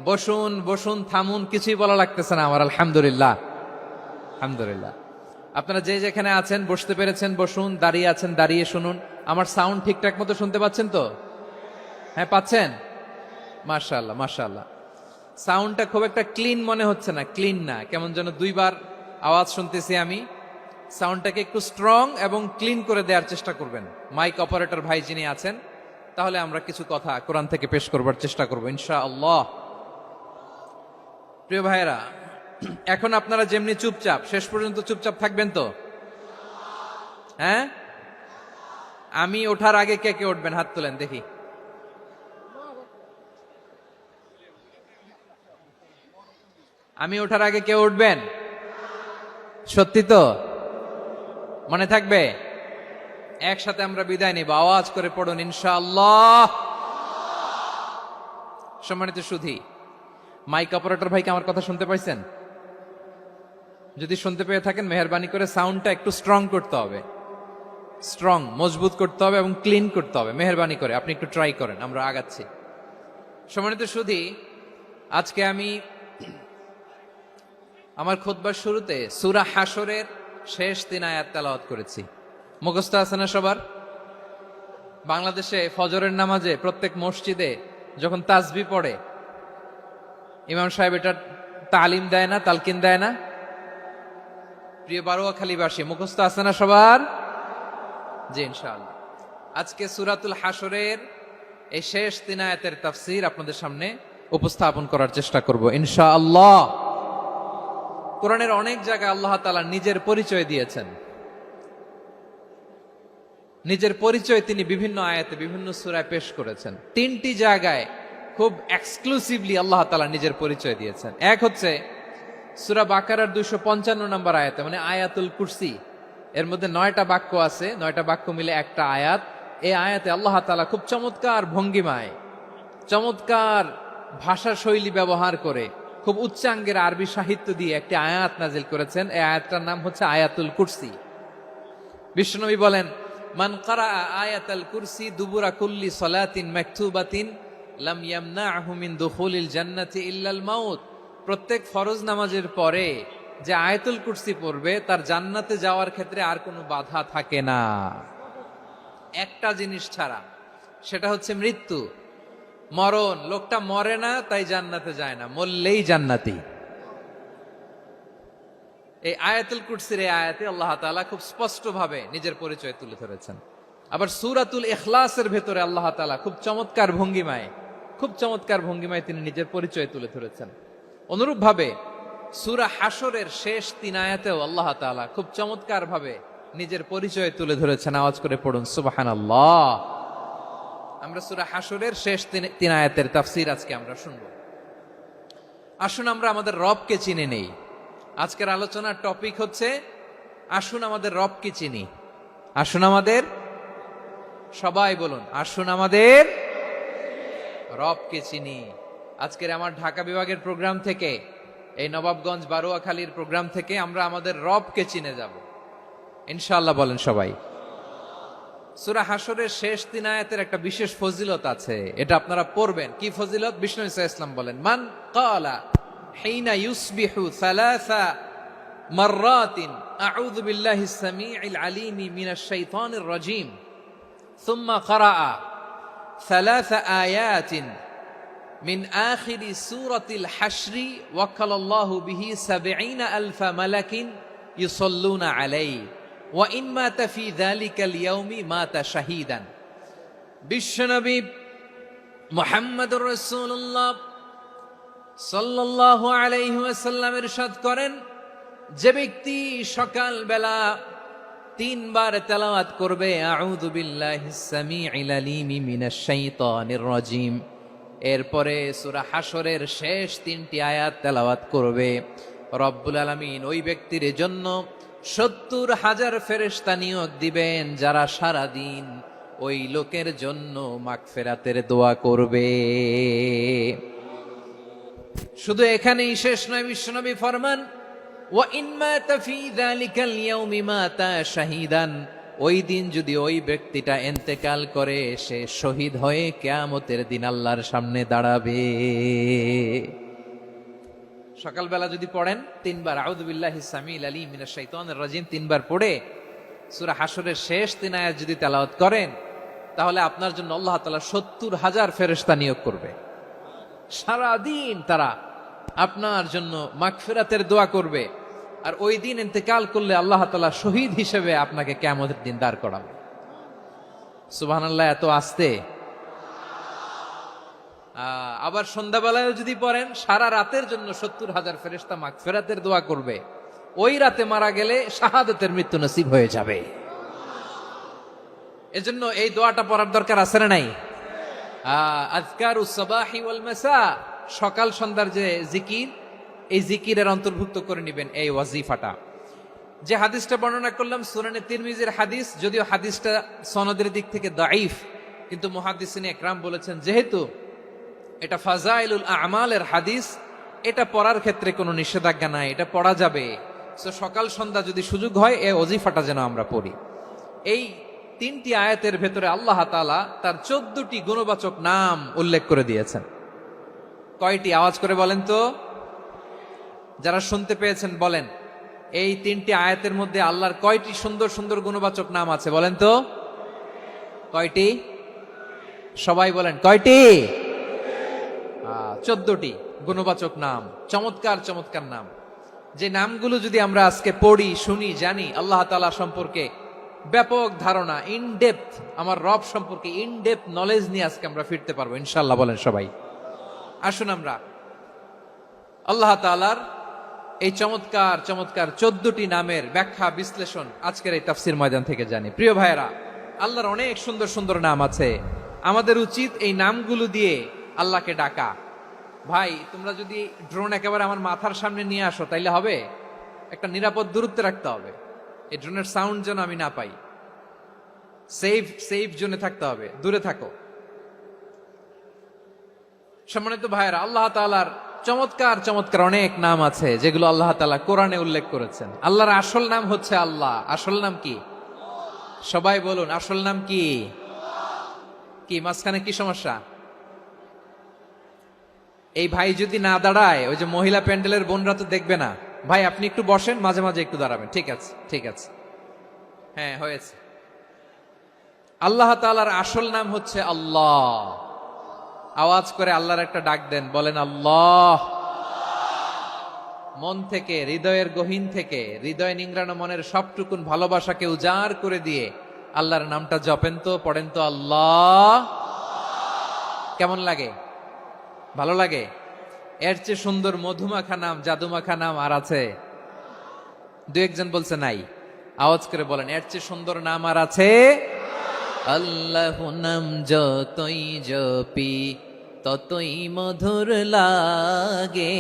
বসুন বসুন, থামুন, কিছুই বলা লাগতেছে না আমার। আলহামদুলিল্লাহ, আলহামদুলিল্লাহ। আপনারা যে যেখানে আছেন বসতে পেরেছেন বসুন, দাঁড়িয়ে আছেন দাঁড়িয়ে শুনুন। আমার সাউন্ড ঠিকঠাক মতো শুনতে পাচ্ছেন তো? হ্যাঁ, পাচ্ছেন? মাশাআল্লাহ মাশাআল্লাহ। সাউন্ডটা খুব একটা ক্লিন মনে হচ্ছে না, ক্লিন না, কেমন যেন দুইবার আওয়াজ শুনতেছি আমি। সাউন্ডটাকে একটু স্ট্রং এবং ক্লিন করে দেওয়ার চেষ্টা করবেন মাইক অপারেটর ভাই যিনি আছেন। তাহলে আমরা কিছু কথা কোরআন থেকে পেশ করবার চেষ্টা করবো ইনশাআল্লাহ। প্রিয় ভাইয়েরা, এখন আপনারা যেমনি চুপচাপ, শেষ পর্যন্ত চুপচাপ থাকবেন তো? হ্যাঁ, আমি ওঠার আগে কে কে উঠবেন হাত তোলেন দেখি। আমি ওঠার আগে কে উঠবেন? সত্যি তো? মনে থাকবে? একসাথে আমরা বিদায় নিব, আওয়াজ করে পড়ুন ইনশাআল্লাহ। সম্মানিত সুধী, মাইক অপারেটর ভাইকে আমার কথা শুনতে পাইছেন? যদি শুনতে পেয়ে থাকেন মেহেরবানি করে সাউন্ডটা একটু স্ট্রং করতে হবে, স্ট্রং মজবুত করতে হবে এবং ক্লিন করতে হবে। মেহেরবানি করে আপনি একটু ট্রাই করেন, আমরা আগাচ্ছি। সম্মানিত সুধী, আজকে আমি আমার খুতবার শুরুতে সূরা হাশরের শেষ 3 আয়াত তেলাওয়াত করেছি। মুখস্থ আছে না সবার? বাংলাদেশে ফজরের নামাজে প্রত্যেক মসজিদে যখন তাসবিহ পড়ে ইমাম সাহেব এটা তালিম দেয় না, তালকিন দেয় না? প্রিয় বারোয়াখালীবাসী, মুখস্থ আছে না সবার? জি ইনশাআল্লাহ। আজকে সূরাতুল হাশরের এই শেষ 3 আয়াতের তাফসীর আপনাদের সামনে উপস্থাপন করার চেষ্টা করব ইনশাআল্লাহ। কোরআনের অনেক জায়গায় আল্লাহ তাআলা নিজের পরিচয় দিয়েছেন। নিজের পরিচয় তিনি বিভিন্ন আয়াতে বিভিন্ন সূরায় পেশ করেছেন। 3টি জায়গায় খুব এক্সক্লুসিভলি আল্লাহ তাআলা নিজের পরিচয় দিয়েছেন। এক হচ্ছে সূরা বাকারার 255 নম্বর আয়াতে, মানে আয়াতুল কুরসি। এর মধ্যে 9টা বাক্য আছে, 9টা বাক্য মিলে একটা আয়াত। এই আয়াতে আল্লাহ তাআলা খুব চমৎকার ভঙ্গিমায়, চমৎকার ভাষা শৈলী ব্যবহার করে, খুব উচ্চাঙ্গের আরবি সাহিত্য দিয়ে একটি আয়াত নাজিল করেছেন। এই আয়াতটার নাম হচ্ছে আয়াতুল কুরসি। বিশ্বনবী বলেন, মান ক্বারাআ আয়াতাল কুরসি দুবুরা কুল্লি সালাতিন মাকতুবাতিন লাম ইয়ামনাহু মিন দুখুলিল জান্নাতি ইল্লাল মাউত। প্রত্যেক ফরজ নামাজের পরে যে আয়াতুল কুরসি পড়বে তার জান্নাতে যাওয়ার ক্ষেত্রে আর কোনো বাধা থাকে না, একটা জিনিস ছাড়া, সেটা হচ্ছে মৃত্যু, মরণ। লোকটা মরে না তাই জান্নাতে যায় না, মরলেই জান্নাতি। এই আয়াতুল কুরসির এই আয়াতে আল্লাহ তাআলা খুব স্পষ্টভাবে নিজের পরিচয় তুলে ধরেছেন। আবার সূরাতুল ইখলাসের ভেতরে আল্লাহ তাআলা খুব চমৎকার ভঙ্গিমায় তিনি নিজের পরিচয় তুলে ধরেছেন। অনুরূপভাবে সূরা হাশরের শেষ 3 আয়াতেও আল্লাহ তাআলা খুব চমৎকার ভাবে নিজের পরিচয় তুলে ধরেছেন। আওয়াজ করে পড়ুন সুবহানাল্লাহ। আমরা সূরা হাশরের শেষ 3 আয়াতের তাফসীর আজকে আমরা শুনব। আসুন আমরা আমাদের রবকে চিনে নেই। আজকের আলোচনার টপিক হচ্ছে আসুন আমাদের রবকে চিনি। আসুন আমাদের, সবাই বলুন, আসুন আমাদের রবকে চিনি। আজকের আমার ঢাকা বিভাগের প্রোগ্রাম থেকে, এই নবাবগঞ্জ বারোয়াখালীর প্রোগ্রাম থেকে আমরা আমাদের রবকে চিনে যাব ইনশাআল্লাহ। বলেন সবাই। সূরা হাশরের শেষ 3 আয়াতের একটা বিশেষ ফজিলত আছে, এটা আপনারা পড়বেন। কি ফজিলত? বিষ্ণু ঈসা ইসলাম বলেন, মান ক্বালা হিনা ইউসবিহু সালাসা মাররাতিন আউযু বিল্লাহিস সামিউল আলিম মিনাশ শাইতানির রাজীম সুম্মা ক্বারাআ সালাসা আয়াতিন মিন আখিরি সূরাতিল হাশরি ওয়াক্কালাল্লাহু বিহি ৭০,০০০ মালাকিন ইউসাল্লুনা আলাইহি ওয়া ইন মাতা ফি যালিকাল ইয়াউমি মাতা শাহীদান। বিশ্বনবী মুহাম্মদুর রাসূলুল্লাহ সাল্লাল্লাহু আলাইহি ওয়াসাল্লাম ইরশাদ করেন, যে ব্যক্তি সকাল বেলা 3 বার তেলাওয়াত করবে আউযু বিল্লাহিস সামিউল আলিম মিনাশ শাইতানির রাজীম, এরপরে সূরা হাশরের শেষ 3টি আয়াত তেলাওয়াত করবে, রব্বুল আলামিন ওই ব্যক্তির জন্য ৭০,০০০ ফেরেশতা নিয়োগ দিবেন যারা সারা দিন ওই লোকের জন্য মাগফিরাতের দোয়া করবে। শুধু এখানেই শেষ নয়, বিশ্বনবী ফরমান, ওয়া ইন মাতা ফি যালিকাল ইয়াউমি মাতা শাহীদান, ওই দিন যদি ওই ব্যক্তিটা ইন্তেকাল করে, সে শহীদ হয়ে কিয়ামতের দিন আল্লাহর সামনে দাঁড়াবে। সকালবেলা যদি পড়েন 3 বার আউযু বিল্লাহিস সামিল আলিম মিনাশ শাইতানির রাজিম 3 বার পড়ে সূরা হাশরের শেষ 3 আয়াত যদি তেলাওয়াত করেন, তাহলে আপনার জন্য আল্লাহ তাআলা 70,000 ফেরেশতা নিয়োগ করবে। সারা দিন তারা আপনার জন্য মাগফিরাতের দোয়া করবে। আর ওই দিন ইন্তেকাল করলে আল্লাহ তাআলা শহীদ হিসেবে আপনাকে কিয়ামতের দিন দাঁড় করাবে। সুবহানাল্লাহ, এত আস্তে। আবার সন্ধ্যাবেলায় যদি পড়েন, সারা রাতের জন্য 70,000 ফেরেশতা মাগফিরাতের দোয়া করবে। ওই রাতে মারা গেলে শাহাদাতের মৃত্যু নসিব হয়ে যাবে। এজন্য এই দোয়াটা পড়ার দরকার আছে না নাই? আযকারুস সাবাহি ওয়াল মাসা, সকাল সন্ধ্যার যে জিকির, এই জিকিরের অন্তর্ভুক্ত করে নেবেন এই ওয়াজিফাটা। যে হাদিসটা বর্ণনা করলাম সুনানে তিরমিজির হাদিস, যদিও হাদিসটা সনদের দিক থেকে দাঈফ, কিন্তু মুহাদ্দিসিন ইকরাম বলেছেন যেহেতু এটা ফাজাইলুল আমালের হাদিস, এটা পড়ার ক্ষেত্রে কোনো নিষেধাজ্ঞা নাই, এটা পড়া যাবে। সো সকাল সন্ধ্যা যদি সুযোগ হয় এই ওয়াজিফাটা যেন আমরা পড়ি। এই 3টি আয়াতের ভেতরে আল্লাহ তাআলা তার 14টি গুণবাচক নাম উল্লেখ করে দিয়েছেন। কয়টি? আওয়াজ করে বলেন তো, যারা শুনতে পেয়েছেন বলেন। এই 3টি আয়াতের মধ্যে আল্লাহর কয়টি সুন্দর সুন্দর গুণবাচক নাম আছে বলেন তো? কয়টি? সবাই বলেন কয়টি? 14টি গুণবাচক নাম, চমৎকার চমৎকার নাম। যে নামগুলো যদি আমরা আজকে পড়ি, শুনি, জানি, আল্লাহ তাআলা সম্পর্কে ব্যাপক ধারণা, ইনডেপথ, আমার রব সম্পর্কে ইনডেপথ নলেজ নিয়ে আজকে আমরা ফিরতে পারবো ইনশাআল্লাহ। বলেন সবাই। আসুন আমরা আল্লাহ তাআলার এই চমৎকার চমৎকার 14টি নামের ব্যাখ্যা বিশ্লেষণ আজকের এই তাফসীর ময়দান থেকে জানি। প্রিয় ভাইয়েরা, আল্লাহর অনেক সুন্দর সুন্দর নাম আছে। আমাদের উচিত এই নামগুলো দিয়ে আল্লাহকে ডাকা। ভাই, তোমরা যদি ড্রোন একেবারে আমার মাথার সামনে নিয়ে আসো তাইলে হবে? একটা নিরাপদ দূরত্বে রাখতে হবে। এই ড্রোনের সাউন্ড যেন আমি না পাই। সেফ জোনে থাকতে হবে, দূরে থাকো। সম্মানিত ভাইয়েরা, আল্লাহ তাআলার চমৎকার চমৎকার অনেক নাম আছে যেগুলো আল্লাহ তাআলা কোরআনে উল্লেখ করেছেন। আল্লাহর আসল নাম হচ্ছে আল্লাহ। আসল নাম কি? সবাই বলুন, আসল নাম কি? কি মাঝখানে কি সমস্যা? এই ভাই যদি না দাঁড়ায়, ওই যে মহিলা প্যান্ডেলের বোনরা তো দেখবে না। ভাই আপনি একটু বসেন, মাঝে মাঝে একটু দাঁড়াবেন। ঠিক আছে, ঠিক আছে, হ্যাঁ হয়েছে। আল্লাহ তাআলার আসল নাম হচ্ছে আল্লাহ। আওয়াজ করে আল্লাহর একটা ডাক দেন, বলেন আল্লাহ। মন থেকে, হৃদয়ের গহীন থেকে, হৃদয় নিংড়ানো মনের সবটুকুন ভালোবাসাকে উজাড় করে দিয়ে আল্লাহর নামটা জপেন তো, পড়েন তো আল্লাহ। কেমন লাগে? ভালো লাগে? এর চেয়ে সুন্দর মধুমাখা নাম, জাদুমাখা নাম আর আছে? দু একজন বলছে নাই। আওয়াজ করে বলেন, এর চেয়ে সুন্দর নাম আর আছে? আল্লাহ নাম যতই জপি ততই মধুর লাগে,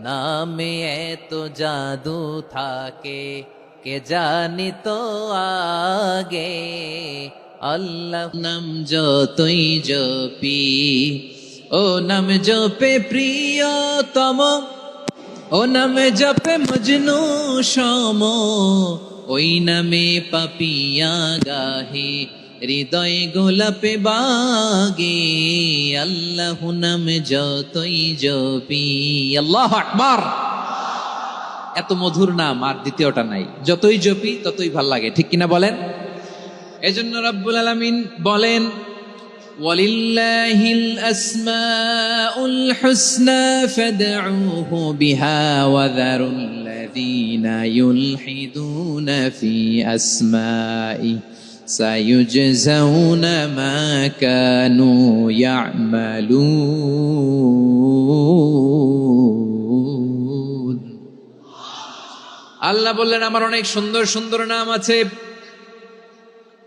নামে এত জাদু থাকে কে জানি তো আগে। আল্লাহ নাম যতই জপি, ও নাম জপে প্রিয়তম, ও নামে জপে মজনু সম, ওই নামে পাপিয়া গাহে হৃদয় গোলাপে বাগে। আল্লাহ নাম যতই জপি। আল্লাহু আকবার। এত মধুর নাম আর দ্বিতীয়টা নাই। যতই জপি ততই ভাল লাগে, ঠিক কিনা বলেন? এজন্য রব্বুল আলামিন বলেন, ওয়ালিল্লাহিল আসমাউল হুসনা ফাদউহু বিহা ওয়া যারুল্লাযীনা ইউলহিদুনা ফি আসমাই সায়ুজজাউনা মা কানু ইয়ামালুন। আল্লাহ বললেন, আমার অনেক সুন্দর সুন্দর নাম আছে,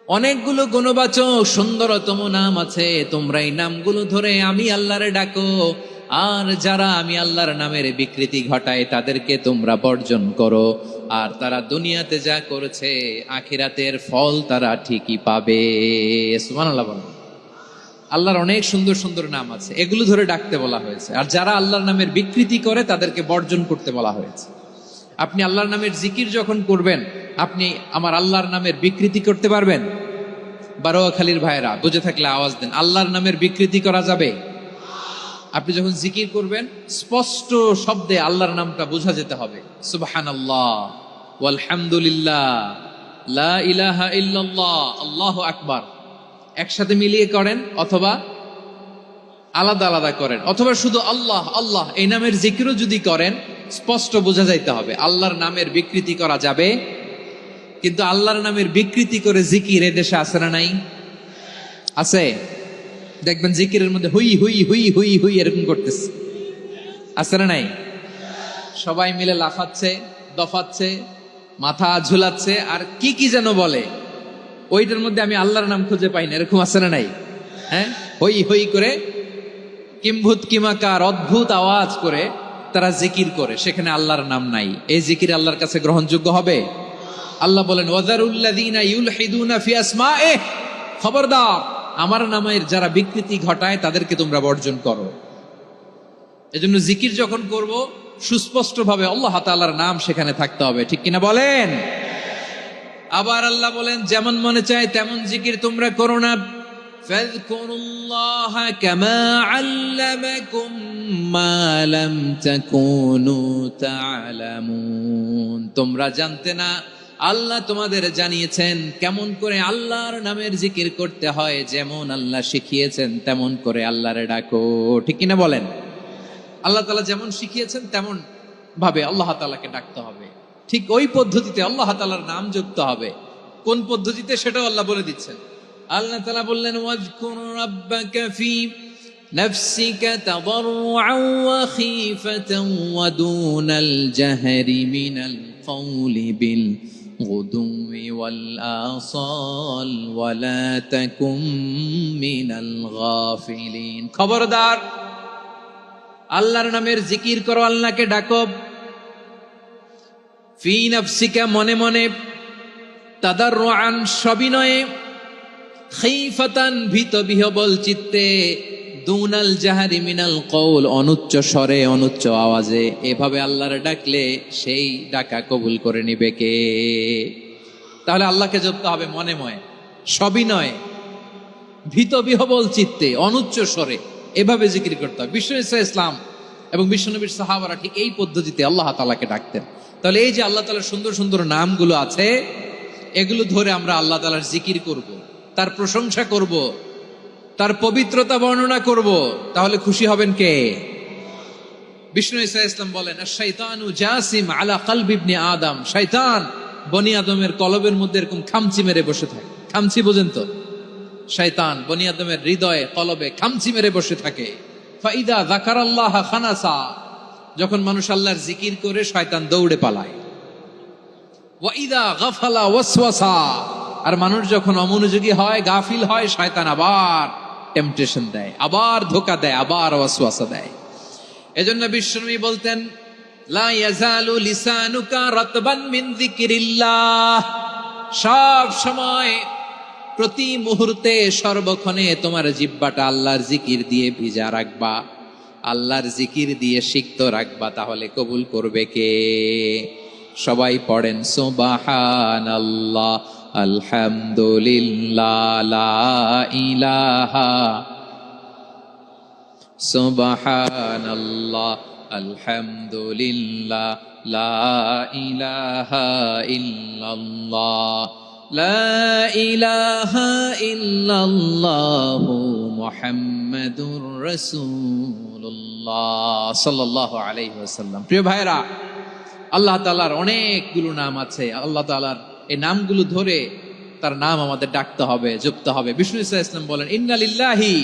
অনেকগুলো গুণবাচক সুন্দরতম নাম আছে। তোমরা এই নামগুলো ধরে আমি আল্লাহরে ডাকো, আর যারা আমি আল্লাহর নামের বিকৃতি ঘটায় তাদেরকে তোমরা বর্জন করো। আর তারা দুনিয়াতে যা করেছে আখিরাতের ফল তারা ঠিকই পাবে। সুবহানাল্লাহ বলেন। আল্লাহর অনেক সুন্দর সুন্দর নাম আছে, এগুলো ধরে ডাকতে বলা হয়েছে। আর যারা আল্লাহর নামের বিকৃতি করে তাদেরকে বর্জন করতে বলা হয়েছে। আপনি আল্লাহর নামের জিকির যখন করবেন, আপনি আমার আল্লাহর নামের বিকৃতি করতে পারবেন? বারোয়াখালীর ভাইরা বুঝে থাকলে আওয়াজ দেন, আল্লাহর নামের বিকৃতি করা যাবে? আপনি যখন জিকির করবেন স্পষ্ট শব্দে আল্লাহর নামটা বোঝা যেতে হবে। সুবহানাল্লাহ, ওয়ালহামদুলিল্লাহ, লা ইলাহা ইল্লাল্লাহ, আল্লাহু আকবার একসাথে মিলিয়ে করেন, অথবা আলাদা আলাদা করেন, অথবা শুধু আল্লাহ আল্লাহ এই নামের জিকিরও যদি করেন স্পষ্ট বোঝা যাইতে হবে। আল্লাহর নামের বিকৃতি করা যাবে? কিন্তু আল্লাহর নামের বিকৃতি করে জিকির এ দেশে আছে না নাই? আছে। দেখবেন জিকিরের মধ্যে হুই হুই হুই হুই হুই এরকম করতেছে, আছে না নাই? সবাই মিলে লাফাচ্ছে, দফাচ্ছে, মাথা ঝুলাচ্ছে, আর কি কি যেন বলে, ওইটার মধ্যে আমি আল্লাহর নাম খুঁজে পাই না, এরকম আছে না নাই? হ্যাঁ, হই হই করে কিম্ভূত কিমাকার অদ্ভুত আওয়াজ করে তারা জিকির করে, সেখানে আল্লাহর নাম নাই। এই জিকির আল্লাহর কাছে গ্রহণযোগ্য হবে? আল্লাহ বলেন ওয়াযারুল্লাযীনা ইউলহিদুনা ফি আসমাইহি, খবরদার আমার নামের যারা বিকৃতি ঘটায় তাদেরকে তোমরা বর্জন করো। এজন্য জিকির যখন করব সুস্পষ্ট ভাবে আল্লাহ তাআলার নাম সেখানে থাকতে হবে, ঠিক কিনা বলেন? আবার আল্লাহ বলেন যেমন মনে চায় তেমন জিকির তোমরা করো না। ফাযকুরুল্লাহা কামা আল্লামাকুম মা লাম তাকুনু তা'লামুন, তোমরা জানতে না, আল্লাহ তোমাদের জানিয়েছেন কেমন করে আল্লাহর নামের জিকির করতে হয়, যেমন আল্লাহ শিখিয়েছেন তেমন করে আল্লাহরে ডাকো, ঠিক কিনা বলেন? আল্লাহ তাআলা যেমন শিখিয়েছেন তেমন ভাবে আল্লাহ তাআলাকে ডাকতে হবে, ঠিক ওই পদ্ধতিতে আল্লাহ তাআলার নাম যুক্ত হবে। কোন পদ্ধতিতে সেটাও আল্লাহ বলে দিচ্ছেন। আল্লাহ তাআলা বললেন ওয়াজকুর রাব্বাকা ফি নাফসিকা তাদাররুআন ওয়া খীফাতান ওয়া দুনাল জাহরি মিনাল কওলি বিল গুদুওয়ি ওয়াল আসাল ওয়া লা তাকুম মিনাল গাফিলিন, খবরদার আল্লাহর নামের জিকির করো, আল্লাহকে ডাকো। ফি নাফসিকা মনে মনে, তাদাররুআন সবিনয়ে, খীফাতান ভীত বিহবল চিত্তে, দুনাল জাহারি মিনাল কওল অনুচ্চ স্বরে অনুচ্চ আওয়াজে। এভাবে আল্লাহর ডাকলে সেই ডাকা কবুল করে নিবে কে? তাহলে আল্লাহকে জপতে হবে মনে মনে, সবিনয়ে, ভীত বিহবল চিত্তে, অনুচ্চ স্বরে, এভাবে জিকির করতে হবে। বিষ্ণু ইসলাম এবং বিশ্বনবীর সাহাবারা ঠিক এই পদ্ধতিতে আল্লাহ তাআলাকে ডাকতেন। তাহলে এই যে আল্লাহ তাআলার সুন্দর সুন্দর নামগুলো আছে, এগুলো ধরে আমরা আল্লাহ তাআলার জিকির করব, তার প্রশংসা করব, তার পবিত্রতা বর্ণনা করব, তাহলে খুশি হবেন কে? বিষ্ণু ইসলাম বলেন আশ-শাইতানু জাসিম আলা কলবি ইবনে আদম, শয়তান বনি আদমের কলবের মধ্যে এরকম খামচি মেরে বসে থাকে। খামচি বোঝেন তো? শয়তান বনি আদমের হৃদয়ে কলবে খামচি মেরে বসে থাকে। ফাইদা যাকারাল্লাহ খানাসা, যখন মানুষ আল্লাহর জিকির করে শয়তান দৌড়ে পালায়। ওয়াইদা গাফালা ওয়াসওয়াসা, আর মানুষ যখন অমনোযোগী হয়, গাফিল হয়, শয়তান আবার টেম্পটেশন দেয়, আবার ধোঁকা দেয়, আবার ওয়াসওয়াসা দেয়। এজন্য বিশ্বনবী বলতেন লা ইয়াজালু লিসানুকা রাতবান মিন যিকরিল্লাহ, সব সময় প্রতি মুহূর্তে সর্বক্ষণে তোমার জিহ্বাটা আল্লাহর জিকির দিয়ে ভিজা রাখবা, আল্লাহর জিকির দিয়ে সিক্ত রাখবা, তাহলে কবুল করবে কে? সবাই পড়েন সুবহানাল্লাহ, আলহামদুলিল্লাহ, লা ইলাহা, সুবহানাল্লাহ, আলহামদুলিল্লাহ, লা ইলাহা ইল্লাল্লাহ, লা ইলাহা ইল্লাল্লাহু মুহাম্মাদুর রাসূলুল্লাহ সাল্লাল্লাহু আলাইহি ওয়াসাল্লাম। প্রিয় ভাইরা, আল্লাহ তাআলার অনেকগুলো নাম আছে। আল্লাহ তাআলার এই নামগুলো ধরে তার নাম আমাদের ডাকতে হবে, জপতে হবে। বিষ্ণু ইসলাম বলেন ইন্না লিল্লাহি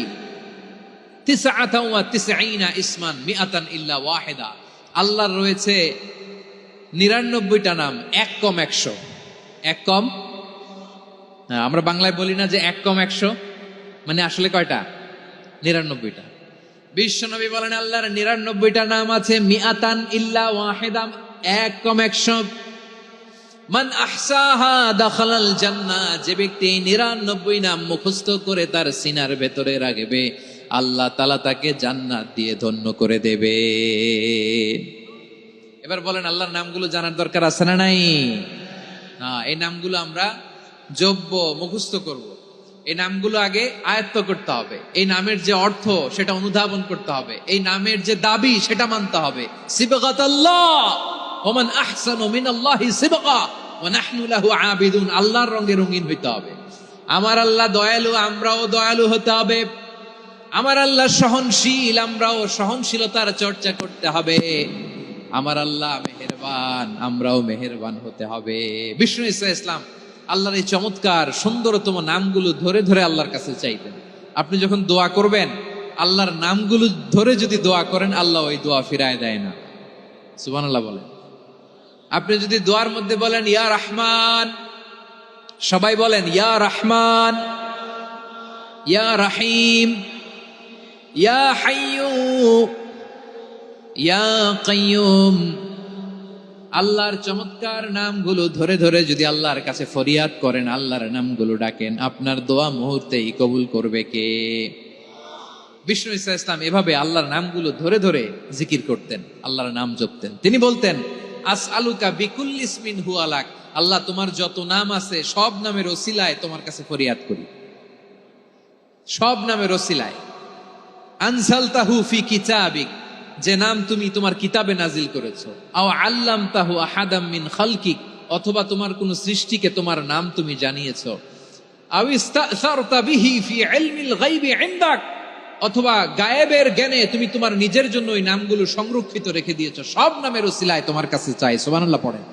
তিসআতান ওয়া তিসঈনা ইসমান মিআতান ইল্লা ওয়াহিদা, আল্লাহর রয়েছে 99টা নাম, এক কম 100। এক কম, আমরা বাংলায় বলি না যে এক কম 100, মানে আসলে কয়টা? 99টা। বিশ্বনবী বলেন আল্লাহর 99টা নাম আছে, মিআতান ইল্লা ওয়াহিদা, এক কম 100। মান আহসাহা দাখালাল জান্নাহ, যে ব্যক্তি 99 নাম মুখস্থ করে তার সিনার ভেতরে রাখবে, আল্লাহ তাআলা তাকে জান্নাত দিয়ে ধন্য করে দেবে। এবার বলেন আল্লাহর নামগুলো জানার দরকার আছে না নাই? এই নামগুলো আমরা যোগ্য মুখস্থ করব। এই নামগুলো আগে আয়ত্ত করতে হবে। এই নামের যে অর্থ সেটা অনুধাবন করতে হবে। এই নামের যে দাবি সেটা মানতে হবে। সিবগাতাল্লাহ ওয়া মান আহসানু মিনাল্লাহি সিবগা ওয়া নাহনু লাহু আবিদুন। আল্লাহর রঙে রঙিন হইতে হবে। আমার আল্লাহ দয়ালু, আমরাও দয়ালু হতে হবে। আমার আল্লাহ সহনশীল, আমরাও সহনশীলতার চর্চা করতে হবে। আমার আল্লাহ মেহেরবান, আমরাও মেহেরবান হতে হবে। বিষ্ণু ঈসা ইসলাম আল্লাহর এই চমৎকার সুন্দরতম নামগুলো ধরে ধরে আল্লাহর কাছে চাইতেন। আপনি যখন দোয়া করবেন, আল্লাহর নামগুলো ধরে যদি দোয়া করেন, আল্লাহ ওই দোয়া ফিরায় দেয় না। সুবহানাল্লাহ বলেন। আপনি যদি দোয়ার মধ্যে বলেন ইয়া রহমান, সবাই বলেন ইয়া রহমান, ইয়া রহিম, ইয়া হাইয়্যু, ইয়া কাইয়্যুম, আল্লাহর চমৎকার নামগুলো ধরে ধরে যদি আল্লাহর কাছে ফরিয়াদ করেন, আল্লাহর নামগুলো ডাকেন, আপনার দোয়া মুহূর্তেই কবুল করবে কে? বিষ্ণু ঈসা ইসলাম এভাবে আল্লাহর নামগুলো ধরে ধরে জিকির করতেন, আল্লাহর নাম জপতেন। তিনি বলতেন আসআলুকা বিকুল্লি ইসমিন হুয়া লাক, আল্লাহ তোমার যত নাম আছে সব নামের ওসিলায় তোমার কাছে ফরিয়াদ করি, সব নামের ওসিলায়। আনজালতাহু ফি কিতাবিক, যে নাম তুমি তোমার কিতাবে নাজিল করেছো। আও আল্লামতাহু আহাদাম মিন খালকিক, অথবা তোমার কোন সৃষ্টিকে তোমার নাম তুমি জানিয়েছো। আও ইস্তাসারতা বিহি ফি ইলমিল গায়বি ইনদাক, অথবা গায়েবের জ্ঞানে তুমি তোমার নিজের জন্য ওই নামগুলো সংরক্ষিত রেখে দিয়েছো। সব নামের ওসিলায় তোমার কাছে চাই। সুবহানাল্লাহ পড়েন।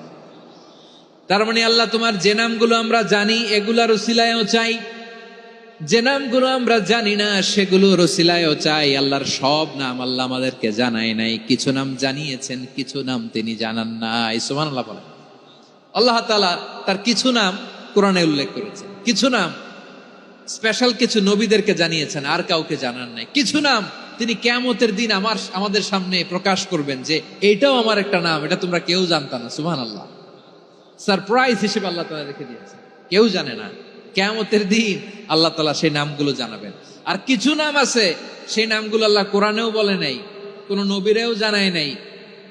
তার মানে আল্লাহ তোমার যে নামগুলো আমরা জানি এগুলার ওসিলায়ও চাই, যে নামগুলো আমরা জানি না সেগুলোর ওসিলায়ও চাই। আল্লাহর সব নাম আল্লাহ আমাদেরকে জানায় নাই, কিছু নাম জানিয়েছেন, কিছু নাম তিনি জানান নাই। সুবহানাল্লাহ বলেন। আল্লাহ তাআলা তার কিছু নাম কোরআনে উল্লেখ করেছেন, কিছু নাম স্পেশাল কিছু নবীদেরকে জানিয়েছেন, আর কাউকে জানান নাই। কিছু নাম তিনি কিয়ামতের দিন আমাদের সামনে প্রকাশ করবেন যে এইটাও আমার একটা নাম, এটা তোমরা কেউ জানতা না। সুবহানাল্লাহ। সারপ্রাইজ হিসেবে আল্লাহ তাআলা রেখে দিয়েছেন, কেউ জানে না। কিয়ামতের দিন আল্লাহ তাআলা সেই নামগুলো জানাবেন। আর কিছু নাম আছে সেই নামগুলো আল্লাহ কোরআনেও বলে নাই, কোন নবীরেও জানায় নাই,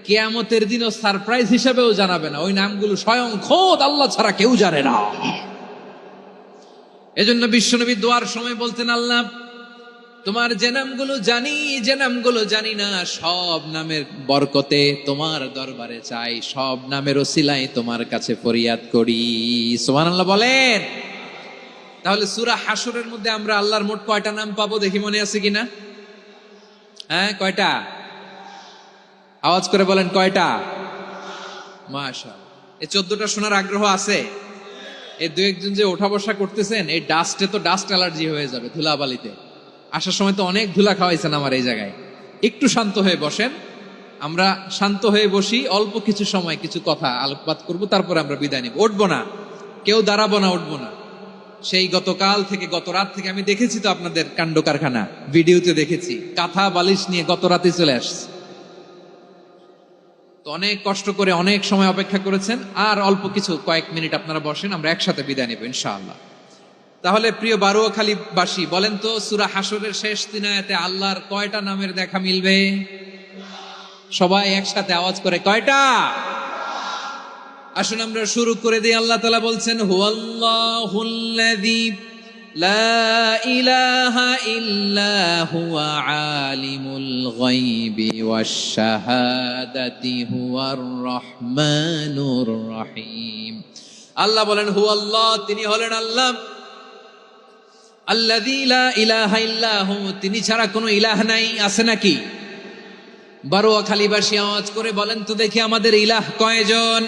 কিয়ামতের দিনও সারপ্রাইজ হিসেবেও জানাবে না। ওই নামগুলো স্বয়ং খোদ আল্লাহ ছাড়া কেউ জানে না। এজন্য বিশ্বনবী দোয়ার সময় বলতেন আল্লাহ তোমার যে নামগুলো জানি, যে নামগুলো জানি না, সব নামের বরকতে তোমার দরবারে চাই, সব নামের ওসিলায় তোমার কাছে ফরিয়াদ করি। সুবহানাল্লাহ বলেন। তাহলে সূরা হাশরের মধ্যে আমরা আল্লাহর মোট কয়টা নাম পাবো দেখি, মনে আছে কিনা? হ্যাঁ, কয়টা? আওয়াজ করে বলেন কয়টা? মাশাআল্লাহ। এই 14টা শোনার আগ্রহ আছে? এই দু একজন যে ওঠা বসা করতেছেন, এই ডাস্টে তো ডাস্ট অ্যালার্জি হয়ে যাবে, ধুলাবালিতে। আসার সময় তো অনেক ধুলা খাওয়াইছেন আমার এই জায়গায়। একটু শান্ত হয়ে বসেন, আমরা শান্ত হয়ে বসি, অল্প কিছু সময় কিছু কথা আলোকপাত করব, তারপরে আমরা বিদায় নিব। উঠবো না, কেউ দাঁড়াবো না, উঠবো না। সেই গতকাল থেকে, গত রাত থেকে আমি দেখেছি তো আপনাদের কাণ্ড কারখানা, ভিডিওতে দেখেছি। কাঁথা বালিশ নিয়ে গত রাতে চলে আসছে। তো অনেক কষ্ট করে অনেক সময় অপেক্ষা করেছেন, আর অল্প কিছু কয়েক মিনিট আপনারা বসেন, আমরা একসাথে বিদায় নেব ইনশাআল্লাহ। তাহলে প্রিয় বারুয়াখালীবাসী বলেন তো, সূরা হাশরের শেষ 3 আয়াতে আল্লাহর কয়টা নামের দেখা মিলবে? সবাই একসাথে আওয়াজ করে কয়টা? আসুন আমরা শুরু করে দিই। আল্লাহ তাআলা বলছেন হুয়াল্লাহুল্লাযী লা ইলাহা ইল্লা হুয়া আলিমুল গায়বি ওয়াশ শাহাদাতি হুয়ার রহমানুর রহিম। আল্লাহ বলেন হুয়াল্লাহ, তিনি হলেন আল্লাহ। আল্লাযী লা ইলাহা ইল্লা হু, তিনি ছাড়া কোনো ইলাহ নাই। আছে নাকি? বারুয়াখালীবাসী আওয়াজ করে বলেন তো দেখি, আমাদের ইলাহ কয়জন?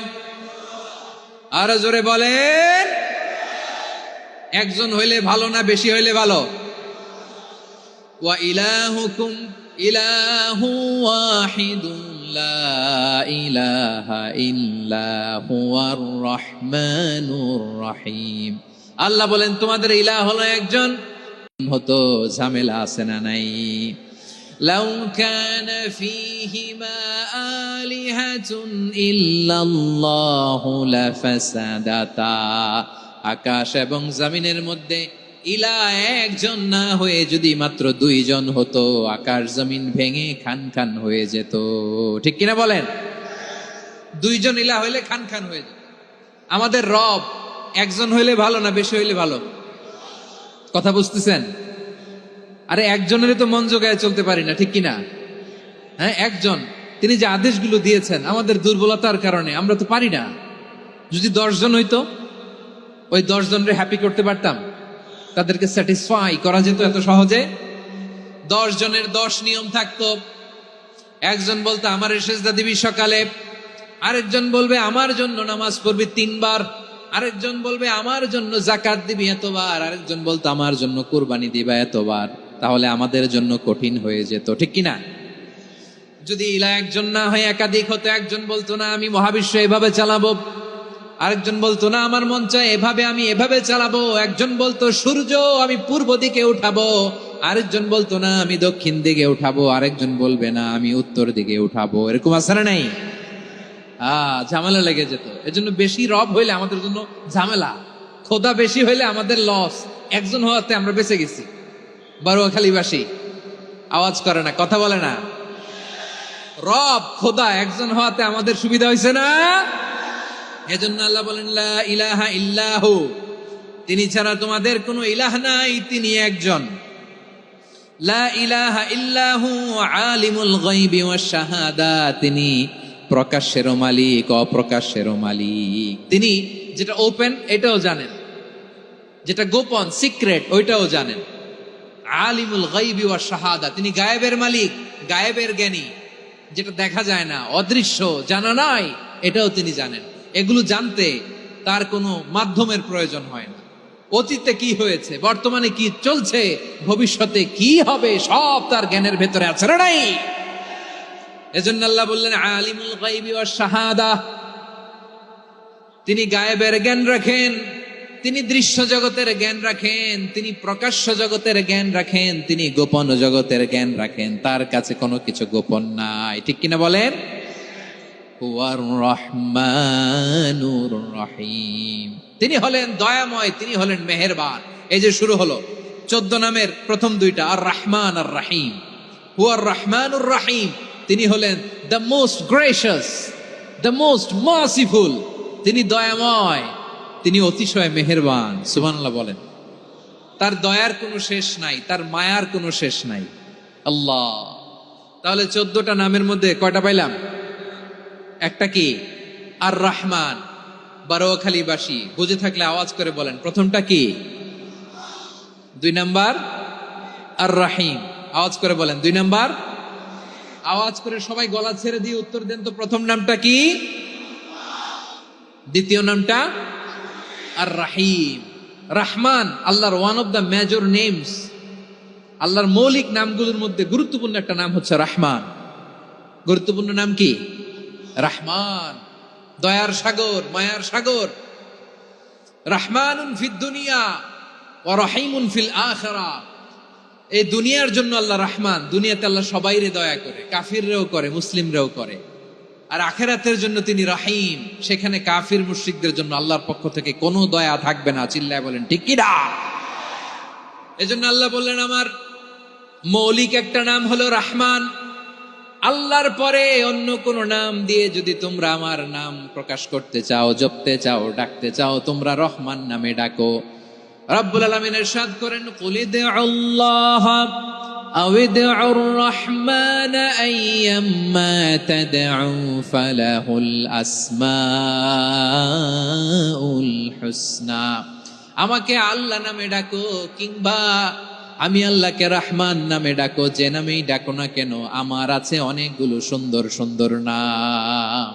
আরো জোরে বলেন। একজন হইলে ভালো না বেশি হইলে ভালো? ওয়া ইলাহুকুম ইলাহু ওয়াহিদুন লা ইলাহা ইল্লা হুয়ার রহমানুর রহিম। আল্লাহ বলেন তোমাদের ইলাহ হলো একজন, হতো ঝামেলা আছে না নাই? লাউ কানা ফীহিমা আলিহাতুন ইল্লাল্লাহু লাফাসাদাতা, আকাশ এবং জমিনের মধ্যে ইলাহ একজন না হয়ে যদি মাত্র 2 জন হতো, আকাশ জমিন ভেঙে খান খান হয়ে যেত। ঠিক কিনা বলেন? দুইজন ইলাহ হইলে খান খান হয়ে যেত। আমাদের রব একজন হইলে ভালো না বেশি হইলে ভালো? কথা বুঝতেছেন? আরে একজনের তো মন জোগায় চলতে পারি না, ঠিক কিনা? হ্যাঁ, একজন, তিনি যে আদেশগুলো দিয়েছেন আমাদের দুর্বলতার কারণে আমরা তো পারি না। যদি 10 জন হইতো, ওই 10 জনরে হ্যাপি করতে পারতাম, তাদেরকে স্যাটিসফাই করা যেত এত সহজে? 10 জনের 10 নিয়ম থাকতো। একজন বলতো আমার সেজদা দিবি সকালে, আরেকজন বলবে আমার জন্য নামাজ পড়বি 3 বার, আরেকজন বলবে আমার জন্য যাকাত দিবি এতবার, আরেকজন বলতো আমার জন্য কুরবানি দিবা এতবার। তাহলে আমাদের জন্য কঠিন হয়ে যেত, ঠিক কিনা? যদি ইলা একজন না হয় একাধিক হতো, একজন বলতো না আমি মহাবিশ্ব এভাবে চালাবো, আরেকজন বলতো না আমার মন চায় এভাবে, আমি এভাবে চালাবো, একজন বলতো সূর্য আমি পূর্ব দিকে উঠাবো, আরেকজন বলতো না আমি দক্ষিণ দিকে উঠাবো, আরেকজন বলবে না আমি উত্তর দিকে উঠাবো। এরকম আছে না নাই? ঝামেলা লেগে যেত। এজন্য বেশি রব হইলে আমাদের জন্য ঝামেলা, খোদা বেশি হইলে আমাদের লস। একজন হওয়াতে আমরা বেঁচে গেছি। বারোয়াখালীবাসী আওয়াজ করে না, কথা বলে না। রব খোদা একজন হওয়াতে আমাদের সুবিধা হয়েছে না? এজন্য আল্লাহ বলেন লা ইলাহা ইল্লাহু, তিনি ছাড়া তোমাদের কোনো ইলাহ নাই, তিনি একজন। লা ইলাহা ইল্লাহু আলিমুল গায়বি ওয়াশ শাহাদা, তিনি প্রকাশ্যেরও মালিক অপ্রকাশ্যেরও মালিক। তিনি যেটা ওপেন এটাও জানেন, যেটা গোপন সিক্রেট ওইটাও জানেন। আলিমুল গায়বি ওয়াশ শাহাদা, তিনি গায়েবের মালিক, গায়েবের জ্ঞানী, যেটা দেখা যায় না, অদৃশ্য, জানা নাই, এটাও তিনি জানেন। এগুলো জানতে তার কোনো মাধ্যমের প্রয়োজন হয় না। অতীতে কি হয়েছে, বর্তমানে কি চলছে, ভবিষ্যতে কি হবে, সব তার জ্ঞানের ভেতরে আছে না নাই? এজন্য আল্লাহ বললেন আলিমুল গায়বি ওয়াশ শাহাদা, তিনি গায়েবের জ্ঞান রাখেন, তিনি দৃশ্য জগতের জ্ঞান রাখেন, তিনি প্রকাশ্য জগতের জ্ঞান রাখেন, তিনি গোপন জগতের জ্ঞান রাখেন। তার কাছে কোনো কিছু গোপন নাই, ঠিক কিনা বলেন? হুয়ার রহমানুর রহিম, তিনি হলেন দয়াময়, তিনি হলেন মেহেরবান। এই যে শুরু হলো 14 নামের প্রথম দুইটা, আর রহমান আর রহিম। হুয়ার রহমানুর রহিম, তিনি হলেন the most gracious, the most merciful, তিনি দয়াময়, তিনি অতিশয় মেহেরবান। সুবহানাল্লাহ বলেন। তার দয়ার কোনো শেষ নাই, তার মায়ার কোনো শেষ নাই। আল্লাহ, তাহলে 14টা নামের মধ্যে কয়টা পাইলাম? একটা কি? আর রহমান। বারোয়াখালীবাসী বুঝে থাকলে আওয়াজ করে বলেন, প্রথমটা কি? 2 নাম্বার আর রহিম। আওয়াজ করে বলেন 2 নাম্বার। আওয়াজ করে সবাই গলা ছেড়ে দিয়ে উত্তর দেন তো, প্রথম নামটা কি? দ্বিতীয় নামটা? আর রহিম। রহমান আল্লাহর one of the major names, আল্লাহর মৌলিক নামগুলোর মধ্যে গুরুত্বপূর্ণ একটা নাম হচ্ছে রহমান। গুরুত্বপূর্ণ নাম কি? রহমান, দয়ার সাগর, মায়ার সাগর। রহমানুন ফিদ দুনিয়া ওয়া রহিমুন ফিল আখিরা। এই দুনিয়ার জন্য আল্লাহ রহমান, দুনিয়াতে আল্লাহ সবাইরে দয়া করে, কাফিররেও করে, মুসলিমরেও করে। আর আখিরাতের জন্য তিনি রহিম, সেখানে কাফির মুশরিকদের জন্য আল্লাহর পক্ষ থেকে কোনো দয়া থাকবে না। চিল্লায় বলেন ঠিক কি না? এজন্য আল্লাহ বললেন আমার মৌলিক একটা নাম হলো রহমান। আল্লাহর পরে অন্য কোন নাম দিয়ে যদি তোমরা আমার নাম প্রকাশ করতে চাও, জপতে চাও, ডাকতে চাও, তোমরা রহমান নামে ডাকো। রব্বুল আলামিন ইরশাদ করেন কুলিদুল্লাহ আউদুর রহমান আইয়াম্মা তাদউ ফালাহুল আসমাউল হুসনা। আমাকে আল্লাহ নামে ডাকো, কিংবা আমি আল্লাহকে রহমান নামে ডাকো, যে নামেই ডাকো না কেন আমার আছে অনেকগুলো সুন্দর সুন্দর নাম।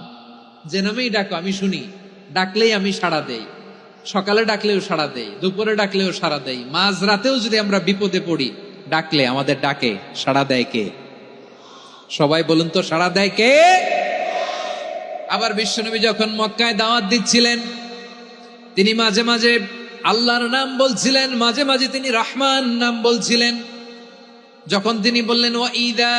যে নামেই ডাকো আমি শুনি, ডাকলেই আমি সাড়া দেই। সকালে ডাকলেও সাড়া দেই, দুপুরে ডাকলেও সাড়া দেই, মাঝ রাতেও যদি আমরা বিপদে পড়ি, ডাকলে আমাদের ডাকে সাড়া দেয় কে? সবাই বলুন তো, সাড়া দেয় কে? আবার বিশ্বনবী যখন মক্কায় দাওয়াত দিচ্ছিলেন, তিনি মাঝে মাঝে আল্লাহর নাম বলছিলেন, মাঝে মাঝে তিনি রহমান নাম বলছিলেন। যখন তিনি বললেন ওয়াইদা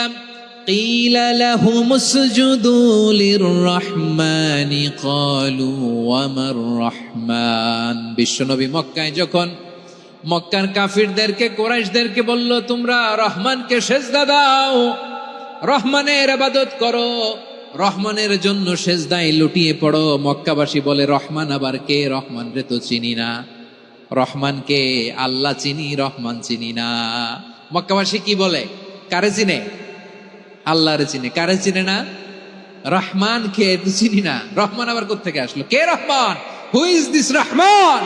কিলা লাহুম উসজুদু লিররহমানি ক্বালু ওয়ামার রহমান। বিশ্বনবী মক্কায় যখন মক্কার কাফিরদেরকে, কুরাইশদেরকে বলল তোমরা রহমানকে সেজদা দাও, রহমানের ইবাদত করো, রহমানের জন্য সেজদায় লুটিয়ে পড়ো। মক্কাবাসী বলে রহমান আবার কে? রহমান রে তো চিনি না। রহমান কে? আল্লাহ চিনি, রহমান চিনি না। মক্কাবাসী কি বলে? কারে চিনে? আল্লাহরে চিনে। কারে চিনে না? রহমান কে তো চিনি না। রহমান আবার কোত্থেকে আসলো? কে Rahman? Who is this Rahman?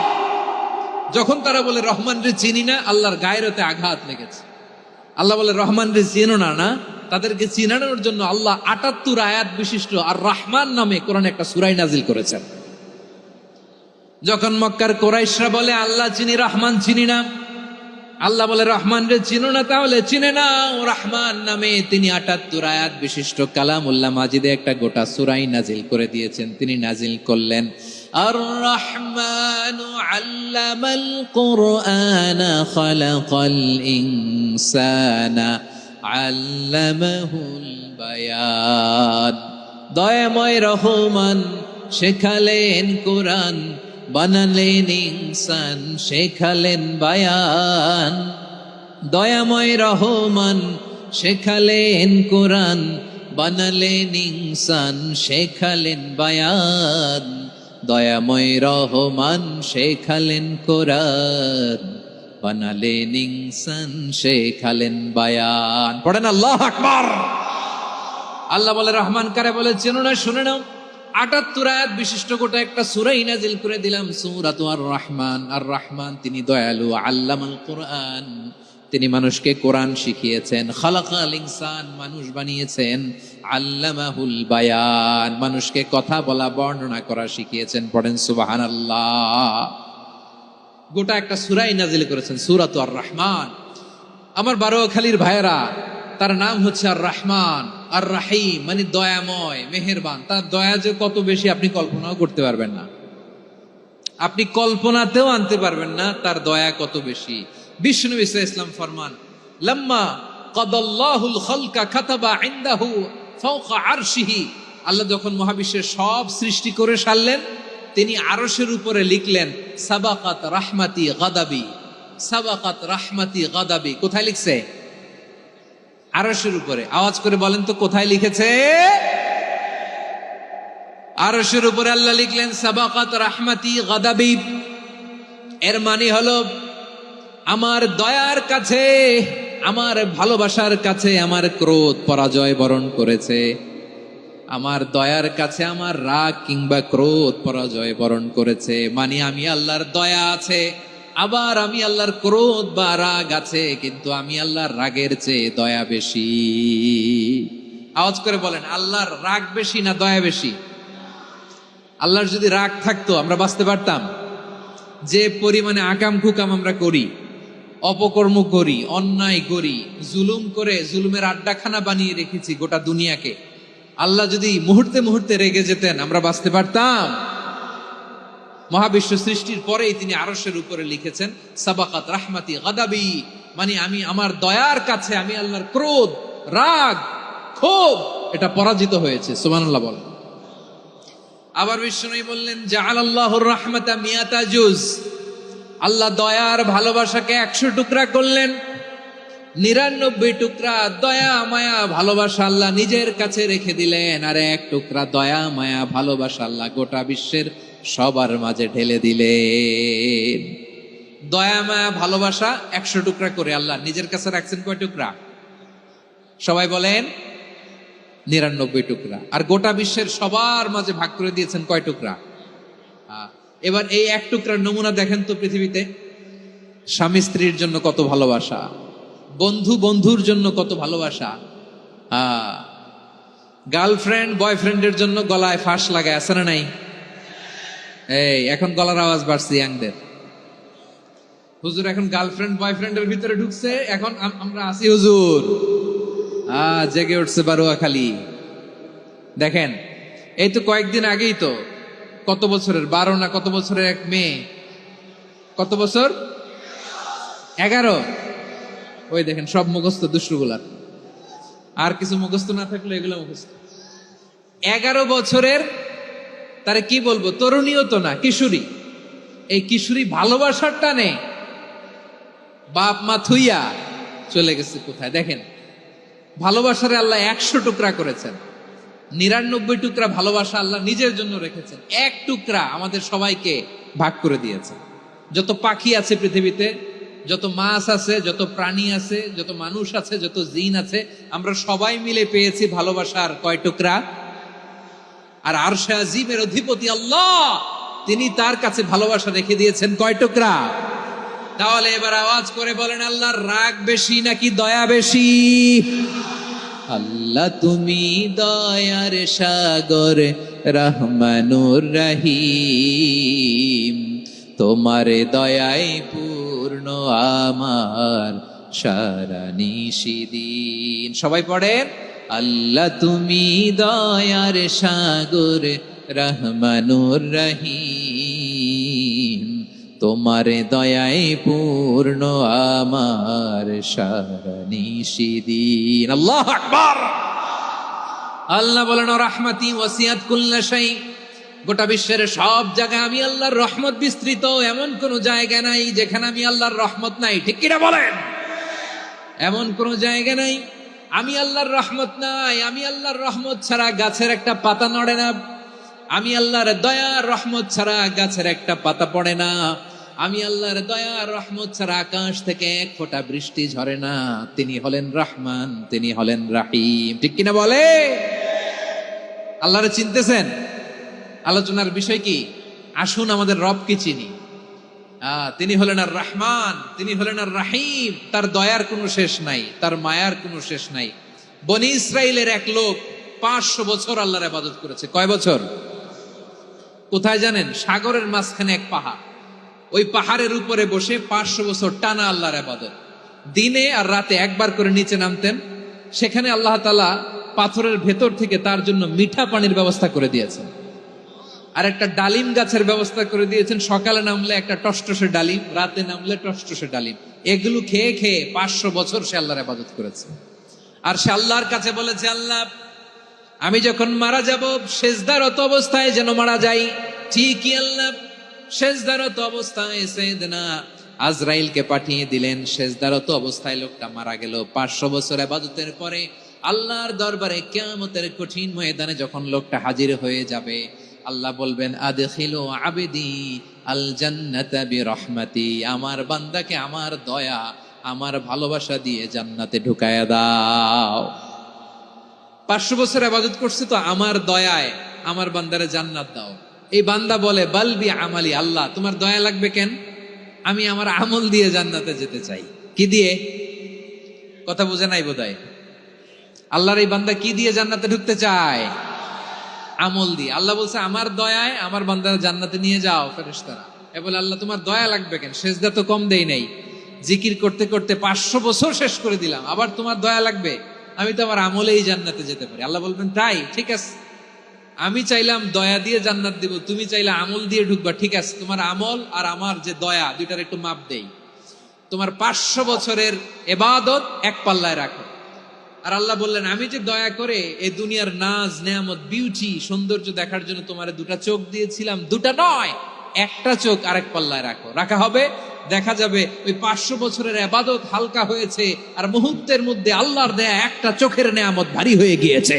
যখন তারা বলে রহমান রে চিনি না, আল্লাহর গায়রতে আঘাত লেগেছে। আল্লাহ বলে রহমান রে চিনো না? না, তাদেরকে চিনানোর জন্য আল্লাহ ৭৮ আয়াত বিশিষ্ট আর রহমান নামে কোরআনে একটা সূরা নাজিল করেছেন। যখন মক্কার কুরাইশরা বলে আল্লাহ চিনি, রহমান চিনি না, আল্লাহ বলে রহমান রে চিনো না, তাহলে চিনে নাও রহমান নামে তিনি ৭৮ আয়াত বিশিষ্ট কালামুল্লাহ মাজিদে একটা গোটা সূরা নাজিল করে দিয়েছেন। তিনি নাজিল করলেন আর রহমানু আল্লামাল কুরআনা খালাকাল ইনসানা আল্লামাহুল বায়ান। দয়াময় রহমান শেখালেন কোরআন, বানালেন ইনসান, শেখালেন বায়ান। দয়াময় রহমান শেখালেন কোরআন, বানালেন ইনসান, শেখালেন বায়ান। দয়াময় রহমান শেখালেন কোরআন, বানালেন ইনসান, শেখালেন বায়ান। পড়েন আল্লাহু আকবার। আল্লাহ বলে রহমান কারে বলে চেনো না? শুনে নাও, ৭৮ আয়াত বিশিষ্ট গোটা একটা সূরা নাজিল করে দিলাম, সূরাতু আর রহমান। আর রহমান তিনি দয়ালু। আল্লামাল কোরআন, তিনি মানুষকে কোরআন শিখিয়েছেন। খালাকাল ইনসান, মানুষ বানিয়েছেন। আল্লামাহুল বায়ান, মানুষকে কথা বলা, বর্ণনা করা শিখিয়েছেন। পড়েন সুবহানাল্লাহ। গোটা একটা সূরা নাজিল করেছেন, সূরাতু আর রহমান। আমার বারোয়াখালীর ভাইয়েরা, তার নাম হচ্ছে আর রহমান আর রাহিম, মানে দয়াময়, মেহেরবান। তার দয়া যে কত বেশি আপনি কল্পনাও করতে পারবেন না, আপনি কল্পনাতেও আনতে পারবেন না তার দয়া কত বেশি। বিষ্ণু ইসলাম ফরমান, লাম্মা কাদাল্লাহুল খালকা কাতাবা ইনদাহু ফাওকা আরশিহি। আল্লাহ যখন মহাবিশ্বের সব সৃষ্টি করে সারলেন, তিনি আরশের উপরে লিখলেন সাবাকাত রাহমাতি গাদাবি। সাবাকাত রাহমাতি গাদাবি কোথায় লিখছে? আরশের উপরে। আওয়াজ করে বলেন তো কোথায় লিখেছে? আরশের উপরে আল্লাহ লিখলেন সাবাকাত রাহমাতি গাদাবি। এর মানে হলো আমার দয়ার কাছে, আমার ভালোবাসার কাছে আমার ক্রোধ পরাজয় বরণ করেছে। আমার দয়ার কাছে আমার রাগ কিংবা ক্রোধ পরাজয় বরণ করেছে। মানে আমি আল্লাহর দয়া আছে, আবার আমি আল্লাহর ক্রোধ বা রাগ আছে, কিন্তু আমি আল্লাহর রাগের চেয়ে দয়া বেশি। আওয়াজ করে বলেন, আল্লাহর রাগ বেশি না দয়া বেশি? আল্লাহর যদি রাগ থাকতো আমরা বাঁচতে পারতাম? যে পরিমাণে আকাম কুকাম আমরা করি, অপকর্ম করি, অন্যায় করি, জুলুম করে জুলুমের আড্ডাখানা বানিয়ে রেখেছি গোটা দুনিয়াকে, আল্লাহ যদি মুহূর্তে মুহূর্তে রেগে যেতেন আমরা বাঁচতে পারতাম? মহাবিশ্ব সৃষ্টির পরেই তিনি আরশের উপরে লিখেছেন সাবাকাত রাহমাতি গাদাবি, মানে আমি আমার দয়ার কাছে আমি আল্লাহর ক্রোধ, রাগ, ক্ষোভ এটা পরাজিত হয়েছে। সুবহানাল্লাহ বলেন। আবার বিষ্ণু বললেন জাআলাল্লাহুর রাহমাতা মিয়াতা জুজ। আল্লাহ দয়ার ভালোবাসাকে ১০০ টুকরা করলেন। ৯৯ টুকরা দয়া মায়া ভালোবাসা আল্লাহ নিজের কাছে রেখে দিলেন, আর ১ টুকরা দয়া মায়া ভালোবাসা আল্লাহ গোটা বিশ্বের সবার মাঝে ঢেলে দিলেন। দয়া মায়া ভালোবাসা ১০০ টুকরা করে আল্লাহ নিজের কাছে রাখছেন। কয় টুকরা? সবাই বলেন ৯৯ টুকরা। আর গোটা বিশ্বের সবার মাঝে ভাগ করে দিয়েছেন কয় টুকরা? এবার এই ১ টুকরার নমুনা দেখেন তো পৃথিবীতে। স্বামী স্ত্রীর জন্য কত ভালোবাসা, বন্ধু বন্ধুর জন্য কত ভালোবাসা, গার্লফ্রেন্ড বয়ফ্রেন্ডের জন্য গলায় ফাঁস লাগায়, আছে না নাই? এই এখন গলার আওয়াজ বাড়ছে ইয়াংদের। হুজুর এখন গার্লফ্রেন্ড বয়ফ্রেন্ডের ভিতরে ঢুকছে, এখন আমরা আছি হুজুর। জেগে উঠছে বারোয়াখালী। দেখেন এই তো কয়েকদিন আগেই তো, কত বছরের ১২ না কত বছরের এক মেয়ে, কত বছর? ১১। ওই দেখেন সব মুখস্থ দুষ্টুগুলার, আর কিছু মুখস্থ না থাকলে এগুলো মুখস্থ। ১১ বছরের, তারে কি বলবো, তরুণীও তো না, কিশোরী। এই কিশোরী ভালোবাসার টানে বাপ মা থুইয়া চলে গেছে কোথায়? দেখেন ভালোবাসারে আল্লাহ ১০০ টুকরা করেছেন। 99 টুকরা ভালোবাসা আল্লাহ নিজের জন্য রেখেছেন, এক টুকরা আমাদের সবাইকে ভাগ করে দিয়েছেন। যত পাখি আছে পৃথিবীতে, যত মাছ আছে, যত প্রাণী আছে, যত মানুষ আছে, যত জিন আছে, আমরা সবাই মিলে পেয়েছি ভালোবাসার কয় টুকরা? আর আরশে আজিমের অধিপতি আল্লাহ, তিনি তার কাছে ভালোবাসা রেখে দিয়েছেন কয় টুকরা? তাহলে এবার আওয়াজ করে বলেন, আল্লাহর রাগ বেশি নাকি দয়া বেশি? আল্লাহ তুমি দয়ার সাগর, রহমানুর রহিম, তোমার দয়ায় পূর্ণ আমার সারা নিশিদিন। সবাই পড়েন, আল্লাহ তুমি দয়ার সাগর, রহমানুর রহিম, তোমার দয়ায় পূর্ণ আমার সারা নিশিদিন। আল্লাহু আকবার। আল্লাহ বলেন, রাহমাতি ওয়াসিয়াত কুল্লা শাই, গোটা বিশ্বের সব জায়গায় আমি আল্লাহর রহমত বিস্তৃত, এমন কোন জায়গা নাই যেখানে আমি আল্লাহর রহমত নাই। ঠিক কিনা বলেন? এমন কোন জায়গা নাই আমি আল্লাহর রহমত নাই। আমি আল্লাহর রহমত ছাড়া গাছের একটা পাতা নড়ে না, আমি আল্লাহর দয়ার রহমত ছাড়া গাছের একটা পাতা পড়ে না, আমি আল্লাহর দয়ার রহমত ছাড়া আকাশ থেকে এক ফোঁটা বৃষ্টি ঝরে না। তিনি হলেন রহমান, তিনি হলেন রাহিম। ঠিক কিনা বলে? আল্লাহরে চিনতেছেন? আলোচনার বিষয় কি? আসুন আমাদের রবকে চিনি। তিনি হলেন আর রহমান, তিনি হলেন আর রাহিম। তার দয়ার কোনো শেষ নাই, তার মায়ার কোনো শেষ নাই। বনি ইসরাইলের এক লোক 500 বছর আল্লাহর ইবাদত করেছে। কয় বছর? কোথায় জানেন? সাগরের মাঝখানে এক পাহাড়, ওই পাহাড়ের উপরে বসে 500 বছর টানা আল্লাহর ইবাদত। দিনে আর রাতে একবার করে নিচে নামতেন। সেখানে আল্লাহ তাআলা পাথরের ভেতর থেকে তার জন্য মিঠা পানির ব্যবস্থা করে দিয়েছেন, আর একটা ডালিম গাছের ব্যবস্থা করে দিয়েছেন। সকালে নামলে একটা টসটসে ডালিম, রাতে নামলে টসটসে ডালিম। এগুলো খেয়ে খেয়ে 500 বছর সে আল্লাহর ইবাদত করেছে। আর সে আল্লাহর কাছে বলেছে, আল্লাহ আমি যখন মারা যাব সেজদারত অবস্থায় যেন মারা যাই। ঠিকই আল্লাহ সেজদারত অবস্থায় সাইয়েদনা আজরাইলকে পাঠিয়ে দিলেন। সেজদারত অবস্থায় লোকটা মারা গেল। 500 বছর ইবাদতের পরে আল্লাহর দরবারে কিয়ামতের কঠিন ময়দানে যখন লোকটা হাজির হয়ে যাবে, আল্লাহ বলবেন, আদখিলু আবদি আল জান্নাতা বিরহমাতি, আমার বান্দাকে আমার দয়া, আমার ভালোবাসা দিয়ে জান্নাতে ঢুকায়া দাও। 500 বছর ইবাদত করছে তো আমার দয়ায় আমার বান্দারে জান্নাত দাও। এই বান্দা বলে, বালবি আমালি, আল্লাহ তোমার দয়া লাগবে কেন? আমি আমার আমল দিয়ে জান্নাতে যেতে চাই। কি দিয়ে? কথা বুঝে নাই বোধহয়। আল্লাহর এই বান্দা কি দিয়ে জান্নাতে ঢুকতে চায়? আমল দিয়ে। আল্লাহ বলছে, আমার দয়ায় আমার বান্দারা জান্নাতে নিয়ে যাও ফেরেশতারা। এ বলে, আল্লাহ তোমার দয়া লাগবে কেন? সেজদা তো কম দেই নাই, জিকির করতে করতে 500 বছর শেষ করে দিলাম, আবার তোমার দয়া লাগবে? আমি তো আমার আমলেই জান্নাতে যেতে পারি। আল্লাহ বলবেন, তাই ঠিক আছে, আমি চাইলাম দয়া দিয়ে জান্নাত দিব, তুমি চাইলে আমল দিয়ে ঢুকবা। ঠিক আছে, তোমার আমল আর আমার যে দয়া, দুইটার একটু মাপ দেই। তোমার 500 বছরের ইবাদত এক পাল্লায় রাখো। আর আল্লাহ বললেন, আমি যে দয়া করে এই দুনিয়ার নাজ নেয়ামত বিউটি সৌন্দর্য দেখার জন্য তোমার দুটা চোখ দিয়েছিলাম, দুটা নয় একটা চোখ আরেক পাল্লায় রাখো। রাখা হবে, দেখা যাবে ওই 500 বছরের ইবাদত হালকা হয়েছে, আর মুহূর্তের মধ্যে আল্লাহর দেয়া একটা চোখের নেয়ামত ভারী হয়ে গিয়েছে।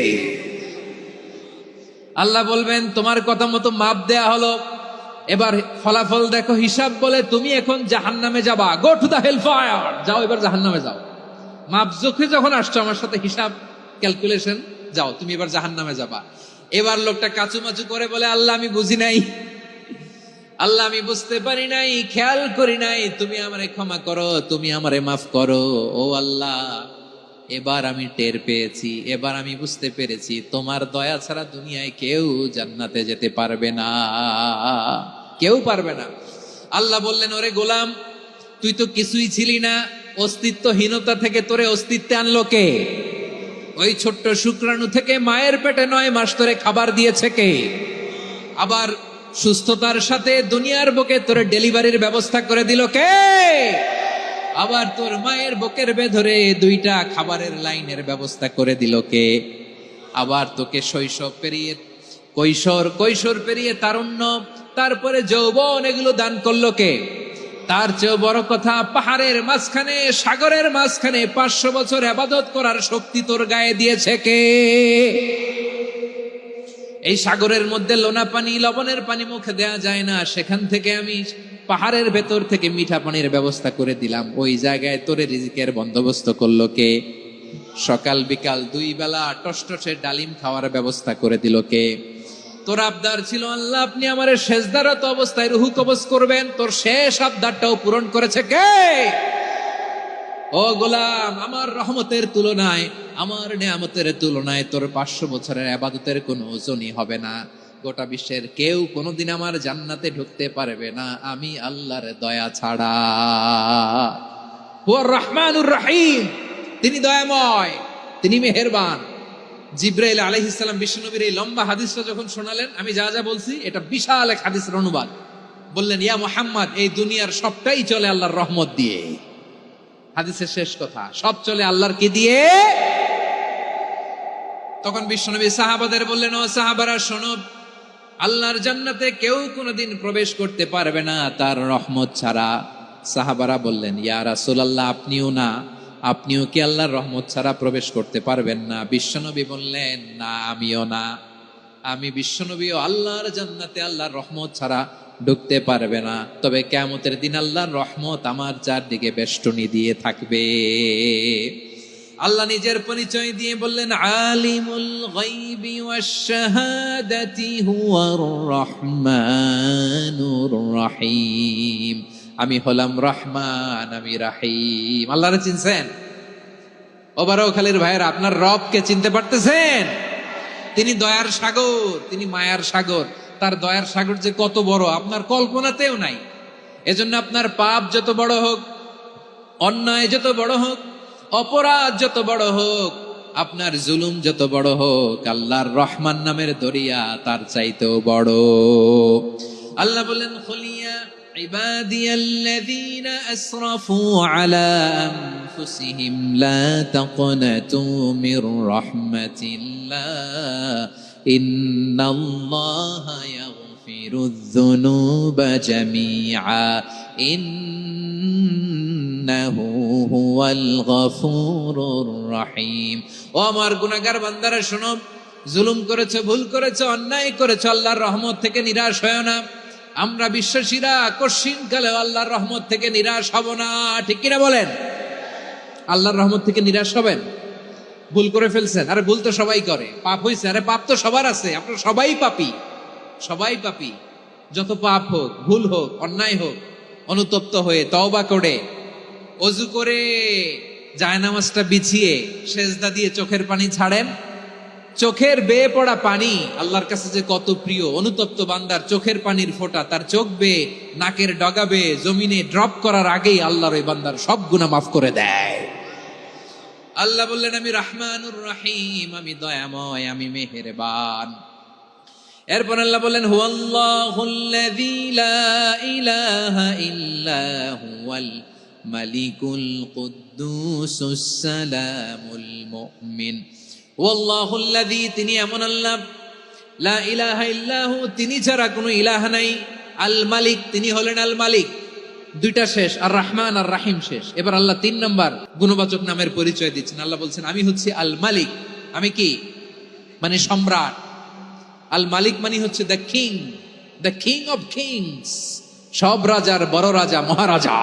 আল্লাহ বলবেন, তোমার কথা মতো মাপ দেয়া হলো, এবার ফলাফল দেখো, হিসাব বলে তুমি এখন জাহান্নামে যাবা। Go to the hell fire, যাও এবার জাহান্নামে যাও। মাপ চোখে যখন আসছো আমার সাথে হিসাব ক্যালকুলেশন, যাও তুমি এবার জাহান্নামে যাবা। এবার লোকটা কাচুমাচু করে বলে, আল্লাহ আমি বুঝি নাই, আল্লাহ আমি বুঝতে পারি নাই, খেয়াল করি নাই, তুমি আমারে ক্ষমা করো, তুমি আমারে মাফ করো। ও আল্লাহ, এবার আমি টের পেয়েছি, এবার আমি বুঝতে পেরেছি, তোমার দয়া ছাড়া দুনিয়ায় কেউ জান্নাতে যেতে পারবে না, কেউ পারবে না। আল্লাহ বললেন, ওরে গোলাম, তুই তো কিছুই ছিলি না, অস্তিত্বহীনতা থেকে তোরে অস্তিত্বে আনলো কে? ওই ছোট্ট শুক্রাণু থেকে মায়ের পেটে 9 মাস ধরে খাবার দিয়েছে কে? আবার সুস্থতার সাথে দুনিয়ার বুকে তোরে ডেলিভারির ব্যবস্থা করে দিল কে? আবার তোর মায়ের বুকের ভেতরে 2টা খাবারের লাইনের ব্যবস্থা করে দিল কে? আবার তোকে শৈশব পেরিয়ে কৈশোর পেরিয়ে তারুণ্য, তারপরে যৌবন, এগুলো দান করলো কে? তার চেয়ে বড় কথা, পাহাড়ের মাঝখানে, সাগরের মাঝখানে 500 বছর ইবাদত করার শক্তি তোর গায়ে দিয়েছে কে? এই সাগরের মধ্যে লোনা পানি, লবণের পানি মুখে দেয়া যায় না, সেখান থেকে আমি পাহাড়ের ভেতর থেকে মিঠা পানির ব্যবস্থা করে দিলাম। ওই জায়গায় তোরে রিজিকের বন্দোবস্ত করলো কে? সকাল বিকাল 2 বেলা টসটসে ডালিম খাওয়ার ব্যবস্থা করে দিল কে? তোর আবদার ছিল আল্লাহ আপনি আমারে সেজদারত অবস্থায় রুহু কবজ করবেন, তোর শেষ আবদারটাও পূরণ করেছে কে? ও গোলাম, আমার রহমতের তুলনায়, আমার নেয়ামতের তুলনায় তোর 500 বছরের ইবাদতের কোনো ওজনই হবে না। গোটা বিশ্বের কেউ কোনোদিন আমার জান্নাতে ঢুকতে পারবে না আমি আল্লাহর দয়া ছাড়া। হুয়ার রহমানুর রহিম, তিনি দয়াময়, তিনি মেহেরবান। জিব্রাইল আলাইহিস সালাম বিশ্বনবীর এই লম্বা হাদিসটা যখন শোনালেন, আমি যা যা বলছি এটা বিশাল এক হাদিসের অনুবাদ। বললেন, ইয়া মুহাম্মদ, এই দুনিয়ার সবটাই চলে আল্লাহর রহমত দিয়ে। হাদিসের শেষ কথা, সব চলে আল্লাহর কি দিয়ে? তখন বিশ্বনবী সাহাবাদের বললেন, ও সাহাবারা শোনো, আল্লাহর জান্নাতে কেউ কোনোদিন প্রবেশ করতে পারবে না তার রহমত ছাড়া। সাহাবারা বললেন, ইয়া রাসূলুল্লাহ, আপনিও না? আপনিও কি আল্লাহর রহমত ছাড়া প্রবেশ করতে পারবেন না? বিশ্বনবী বললেন, না, আমিও না। আমি বিশ্বনবীও আল্লাহর জান্নাতে আল্লাহর রহমত ছাড়া ঢুকতে পারবে না। তবে কিয়ামতের দিন আল্লাহর রহমত আমার চারদিকে বেষ্টনী দিয়ে থাকবে। আল্লাহ নিজের পরিচয় দিয়ে বললেন, আলিমুল গায়বি ওয়াশ শাহাদাতি হুয়ার রহমানুর রহিম। আমি হলাম রহমান, আমি রাহিম। আল্লাহরে চিনছেন? ওবারখালীর ভাইয়েরা, আপনার রবকে চিনতে পারতেছেন? তিনি দয়ার সাগর, তিনি মায়ার সাগর। তার দয়ার সাগর যে কত বড় আপনার কল্পনাতেও নাই। এজন্য আপনার পাপ যত বড় হোক, অন্যায় যত বড় হোক, অপরাধ যত বড় হোক, আপনার জুলুম যত বড় হোক, আল্লাহর রহমান নামের দরিয়া তার চাইতেও বড়। আল্লাহ বলেন, খুলিয়া ইবাদিয়াল্লাযীনা আসরাফু আলা আনফুসিহিম লা তাকনাতু মির রাহমাতিল্লাহ ইন্নাল্লাহা ইয়াগফিরুয যুনুবা জামিআ ইন্নাহু হুয়াল গফুরুর রহিম। ও আমার গুনাহগার বান্দারা শোনো, জুলুম করেছো, ভুল করেছো, অন্যায় করেছো, আল্লাহর রহমত থেকে নিরাশ হয় না। আমরা বিশ্বাসীরা কশিনকালে আল্লাহর রহমত থেকে নিরাশ হব না, ঠিক কিনা বলেন? আল্লাহর রহমত থেকে নিরাশ হবেন? ভুল করে ফেলছেন, আরে ভুল তো সবাই করে। পাপ হয়েছে, আরে পাপ তো সবার আছে, আপনারা সবাই পাপী, সবাই পাপী। যত পাপ হোক, ভুল হোক, অন্যায় হোক, অনুতপ্ত হয়ে তওবা করে, ওযু করে, জায়নামাজটা বিছিয়ে সেজদা দিয়ে চোখের পানি ছাড়েন। চোখের বেয়ে পড়া পানি আল্লাহর কাছে যে কত প্রিয়। অনুতপ্ত বান্দার চোখের পানির ফোঁটা তার চোখ বেয়ে, নাকের ডগা বেয়ে জমিনে ড্রপ করার আগেই আল্লাহর ওই বান্দার সব গুনাহ মাফ করে দেয়। আল্লাহ বললেন, আমি রহমানুর রহিম, আমি দয়াময়, আমি মেহেরবান। এরপর আল্লাহ বললেন, হুয়াল্লাহুল্লাযী লা ইলাহা ইল্লা হুয়াল মালিকুল কুদ্দুসুস সালামুল মুমিন। ওয়াল্লাহুল্লাযী, তিনি এমন আল্লাহ, লা ইলাহা ইল্লাহু, তিনি ছাড়া কোনো ইলাহ নাই। আল মালিক, তিনি হলেন আল মালিক। দুইটা শেষ, আর রহমান আর রাহিম শেষ। এবার আল্লাহ 3 নাম্বার গুণবাচক নামের পরিচয় দিচ্ছেন। আল্লাহ বলছেন, আমি হচ্ছি আল মালিক। আমি কি? মানে সম্রাট। আল মালিক মানে হচ্ছে the king, the king of kings. সব রাজার বড় রাজা, মহারাজা।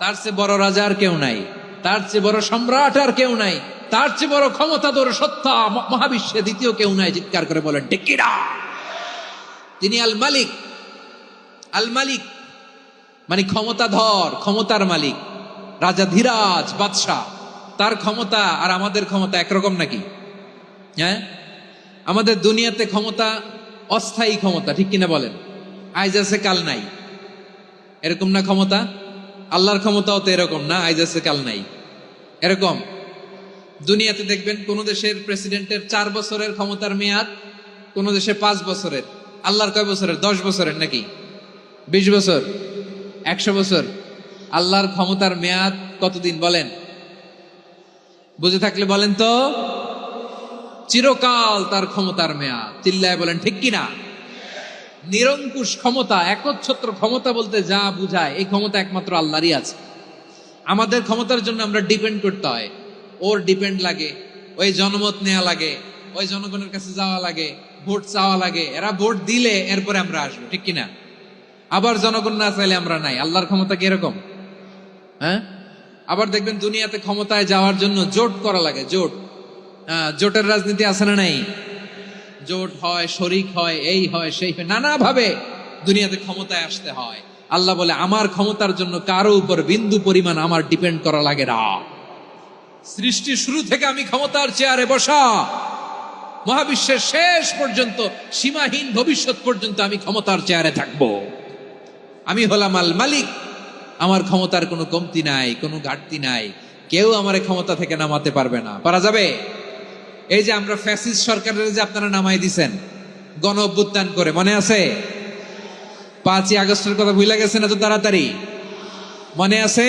তার চেয়ে বড় রাজা আর কেউ নাই, তার চেয়ে বড় সম্রাট আর কেউ নাই, তার চেয়ে বড় ক্ষমতাধর সত্তা মহাবিশ্বে দ্বিতীয় কেউ নাই। চিৎকার করে বলেন, ঠিক কিনা? তিনি আল মালিক। আল মালিক মানে ক্ষমতাধর, ক্ষমতার মালিক, রাজা ধীরাজ বাদশাহ। তার ক্ষমতা আর আমাদের ক্ষমতা একরকম নাকি? হ্যাঁ, আমাদের দুনিয়াতে ক্ষমতা অস্থায়ী ক্ষমতা, ঠিক কিনা বলেন? আইজ আছে কাল নাই, এরকম না ক্ষমতা? আল্লাহর ক্ষমতাও তো এরকম না, আইজ আছে কাল নাই এরকম। দুনিয়াতে দেখবেন কোন দেশের প্রেসিডেন্টের 4 বছরের ক্ষমতার মেয়াদ, কোন দেশে 5 বছরের। আল্লাহর কয় বছরের? 10 বছরের নাকি 20 বছর, 100 বছর। আল্লাহর ক্ষমতার মেয়াদ কতদিন বলেন? বুঝে থাকলে বলেন তো। চিরকাল তার ক্ষমতার মেয়াদ। চিল্লায় বলেন, ঠিক কিনা? নিরঙ্কুশ ক্ষমতা, একচ্ছত্র ক্ষমতা বলতে যা বুঝায়, এই ক্ষমতা একমাত্র আল্লাহরই আছে। আমাদের ক্ষমতার জন্য আমরা ডিপেন্ড করতে হয়, ওর ডিপেন্ড লাগে, ওই জনমত নেওয়া লাগে, ওই জনগণের কাছে যাওয়া লাগে, ভোট চাওয়া লাগে, এরা ভোট দিলে এরপরে আমরা আসবো, ঠিক কিনা? আবার জনগণ না চাইলে আমরা নাই। আল্লাহর ক্ষমতা কি এরকম? হ্যাঁ, আবার দেখবেন দুনিয়াতে ক্ষমতায় যাওয়ার জন্য জোট করা লাগে, জোট। জোটের রাজনীতি আছে না নাই? জোট হয়, শরিক হয়, এই হয় সেই হয়, নানা ভাবে দুনিয়াতে ক্ষমতায় আসতে হয়। আল্লাহ বলে আমার ক্ষমতার জন্য কারো উপর বিন্দু পরিমাণ আমার ডিপেন্ড করা লাগে না। সৃষ্টি শুরু থেকে আমি ক্ষমতার চেয়ারে বসা, মহাবিশ্বের শেষ পর্যন্ত, সীমাহীন ভবিষ্যৎ পর্যন্ত আমি ক্ষমতার চেয়ারে থাকব। আমি হলাম আল মালিক। আমার ক্ষমতার কোনো কমতি নাই, কোনো ঘাটতি নাই। কেউ আমার ক্ষমতা থেকে নামাতে পারবে না। পারা যাবে? এই যে আমরা ফ্যাসিস্ট সরকারের যে আপনারা নামাই দিছেন গণ অভ্যুত্থান করে, মনে আছে? 5ই আগস্টের কথা ভুলে গেছেন এত তাড়াতাড়ি? মনে আছে?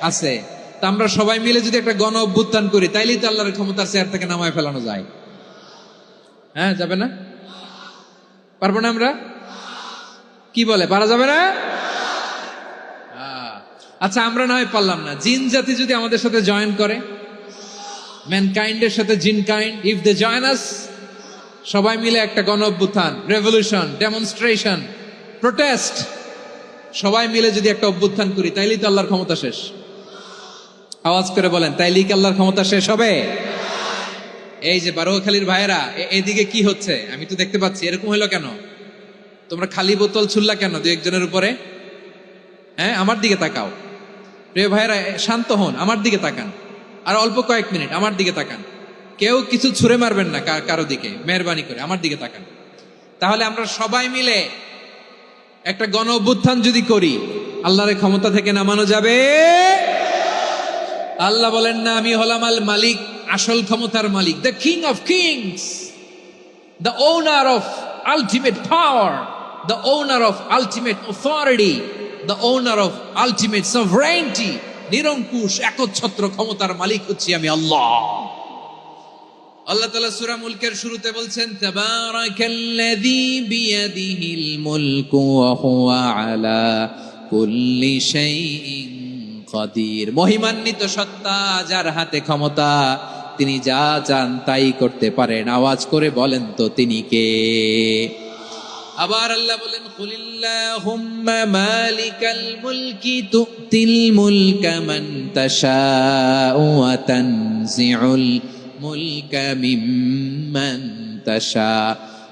আছে। তা আমরা সবাই মিলে যদি একটা গণ অভ্যুত্থান করি, তাইলেই তো আল্লাহর ক্ষমতার চেয়ার থেকে নামায় ফেলানো যায়। হ্যাঁ, যাবে না? পারবো না আমরা? কি বলে, পারা যাবে না? আচ্ছা, আমরা না হয় পারলাম না, জিন জাতি যদি আমাদের সাথে জয়েন করে, ম্যানকাইন্ডের সাথে জিনকাইন্ড, ইফ দে জয়েন আস, সবাই মিলে একটা গণ অভ্যুত্থান, রেভলিউশন, ডেমনস্ট্রেশন, প্রোটেস্ট, সবাই মিলে যদি একটা অভ্যুত্থান করি, তাইলেই তো আল্লাহর ক্ষমতা শেষ। আওয়াজ করে বলেন, তাইলেই কি আল্লাহর ক্ষমতা শেষ হবে? এই যে বারোয়াখালীর ভাইয়েরা, এদিকে কি হচ্ছে আমি তো দেখতে পাচ্ছি, এরকম হলো কেন? তোমরা খালি বোতল ছুড়লা কেন দু একজনের উপরে? হ্যাঁ, আমার দিকে তাকাও। প্রিয় ভাইয়েরা, শান্ত হন, আমার দিকে তাকান, আর অল্প কয়েক মিনিট আমার দিকে তাকান। কেউ কিছু ছুঁড়ে মারবেন না কারো দিকে, মেহরবানি করে আমার দিকে তাকান। তাহলে আমরা সবাই মিলে একটা গণ অভ্যুত্থান যদি করি, আল্লাহর ক্ষমতা থেকে নামানো যাবে? আল্লাহ বলেন না, আমি হলাম আল মালিক, আসল ক্ষমতার মালিক, the king of kings, the owner of ultimate power, the owner of ultimate authority, the owner of ultimate sovereignty. নিরঙ্কুশ একচ্ছত্র ক্ষমতার মালিক হচ্ছি আমি আল্লাহ। আল্লাহ তাআলা সূরা মুলকের শুরুতে বলছেন, তাবারাকাল্লাযী বিয়াদিহিল মুলকু ওয়া হুয়া আলা কুল্লি শাইইন কাদির। মহিমান্বিত সত্তা, যার হাতে ক্ষমতা, তিনি যা চান তাই করতে পারেন। আওয়াজ করে বলেন তো তিনি কে? আবার আল্লাহ বলেন, কুলিল্লাহুম্মা মালিকাল মুলকি তুতিল মুলকা মান তাশাউ ওয়া তানজিউল মুলকা মিম্মান তাশা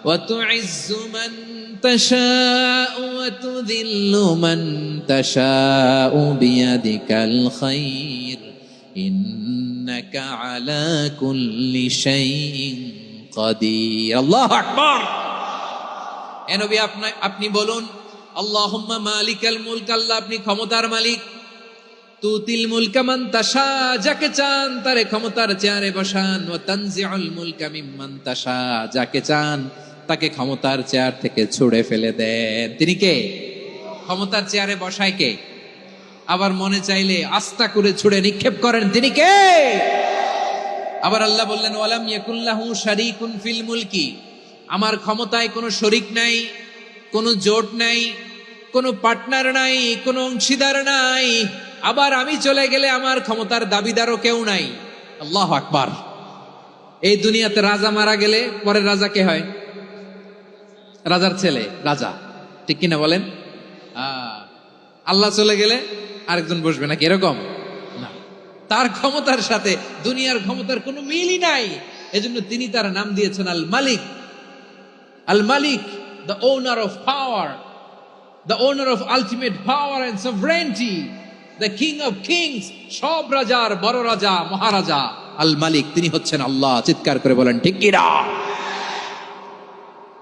ওয়া তুইজ্জু মান তাশাউ ওয়া তুযিল্লু মান তাশাউ বিয়াদিকাল খায়র ইন্নাকা আলা কুল্লি শাইইন কাদির। আল্লাহু আকবার। এ নবী, আপনি বলুন, আল্লাহুম্মা মালিকাল মুলক, আল্লাহ আপনি ক্ষমতার মালিক। তুতিল মুলকা মান তাশা, যাকে চান তারে ক্ষমতার চেয়ারে বসান। ওয়া তানজিউল মুলকা মিম্মান তাশা, যাকে চান তাকে ক্ষমতার চেয়ার থেকে ছুঁড়ে ফেলে দেন। তিনি কে? ক্ষমতার চেয়ারে বসায় কে? আবার মনে চাইলে আস্থা করে ছুঁড়ে নিক্ষেপ করেন, তিনি কে? আবার আল্লাহ বললেন, ওয়ালাম ইয়াকুল্লাহু শারীকুন ফিল মুলকি, আমার ক্ষমতায় কোনো শরিক নাই, কোনো জোট নাই, কোনো পার্টনার নাই, কোনো অংশীদার নাই। আবার আমি চলে গেলে আমার ক্ষমতার দাবিদারও কেউ নাই। আল্লাহু আকবার। এই দুনিয়াতে রাজা মারা গেলে পরের রাজা কে হয়? রাজার ছেলে রাজা, ঠিক কিনা বলেন? আল্লাহ চলে গেলে আরেকজন বসবে নাকি? এরকম না, তার ক্ষমতার সাথে দুনিয়ার ক্ষমতার কোনো মিলই নাই। এজন্য তিনি তার নাম দিয়েছেন আল মালিক। আল মালিক, the owner of power, the owner of ultimate power and sovereignty, the king of kings, সব রাজার বড় রাজা, মহারাজা আল মালিক, তিনি হচ্ছেন আল্লাহ। চিৎকার করে বলেন ঠিক কিনা?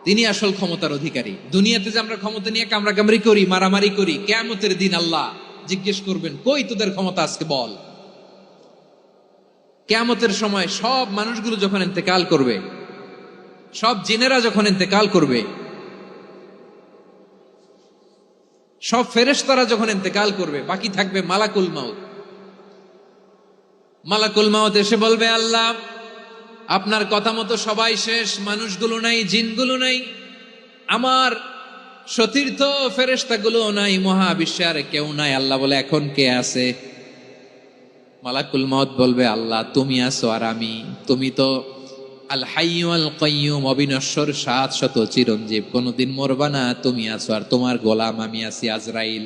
তিনি আসল ক্ষমতার অধিকারী। দুনিয়াতে যে আমরা ক্ষমতা নিয়ে কামড়াকামড়ি করি, মারামারি করি, কিয়ামতের দিন আল্লাহ জিজ্ঞেস করবেন, কই তোদের ক্ষমতা আজকে বল। কিয়ামতের সময় সব মানুষগুলো যখন ইন্তেকাল করবে, সব জিনেরা যখন ইন্তেকাল করবে, সব ফেরেশতারা যখন ইন্তেকাল করবে, বাকি থাকবে মালাকুল মাউত। মালাকুল মাউত এসে বলবে, আল্লাহ আপনার কথা মতো সবাই শেষ, মানুষগুলো নাই, জিনগুলো নাই, আমার সতীর্থ ফেরেশতাগুলো নাই, মহাবিশ্বে আর কেউ নাই। আল্লাহ বলে, এখন কে আছে? মালাকুল মাউত বলবে, আল্লাহ তুমি আছো আর আমি। তুমি তো আল হাইয়্যু আল কাইয়্যুম, অবিনশ্বর, শাশ্বত, চিরঞ্জীব, কোনদিন মরবা না, তুমি আছো, আর তোমার গোলাম আমি আছি আজরাইল।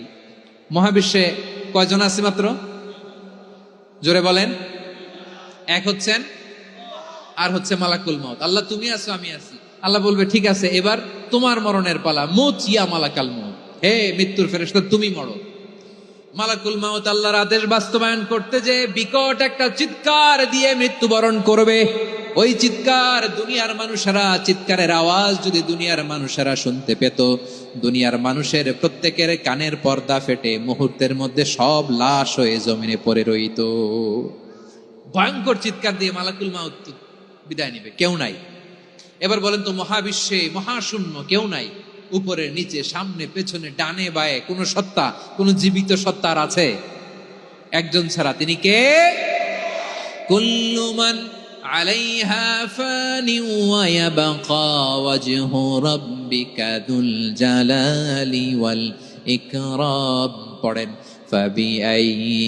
মহাবিশ্বে কয়জন আছে মাত্র? জোরে বলেন। এক হচ্ছেন, আর হচ্ছে মালাকুল মউত। আল্লাহ তুমি আছো, আমি আছি। আল্লাহ বলবে ঠিক আছে, এবার তোমার মরণের পালা, মুত ইয়া মালাকাল মউত, হে মৃত্যুর ফেরেশতা তুমি মরো। মালাকুল মউত আল্লাহর আদেশ বাস্তবায়ন করতে যে বিকট একটা চিৎকার দিয়ে মৃত্যুবরণ করবে। ওই চিৎকার দুনিয়ার মানুষেরা, চিৎকারের আওয়াজ যদি দুনিয়ার মানুষেরা শুনতে পেত, দুনিয়ার মানুষের প্রত্যেকের কানের পর্দা ফেটে মুহূর্তের মধ্যে সব লাশ হয়ে জমিনে পড়ে রইত। ভয়ঙ্কর চিৎকার দিয়ে মালাকুল মউত বিদায় নিবে, কেউ নাই। এবার বলেন তো, মহাবিশ্বে মহাশূন্য, কেউ নাই, উপরে নিচে সামনে পেছনে ডানে বায়ে কোন সত্তা, কোন জীবিত সত্তার আছে? একজন ছাড়া, তিনি কে? কুল্লু মান আলাইহা ফানি ওয়া ইয়াবকা ওয়াজহু রাব্বিকা যুল জালালি ওয়াল ইকরাম। পড়েন, ফাবিআইয়ি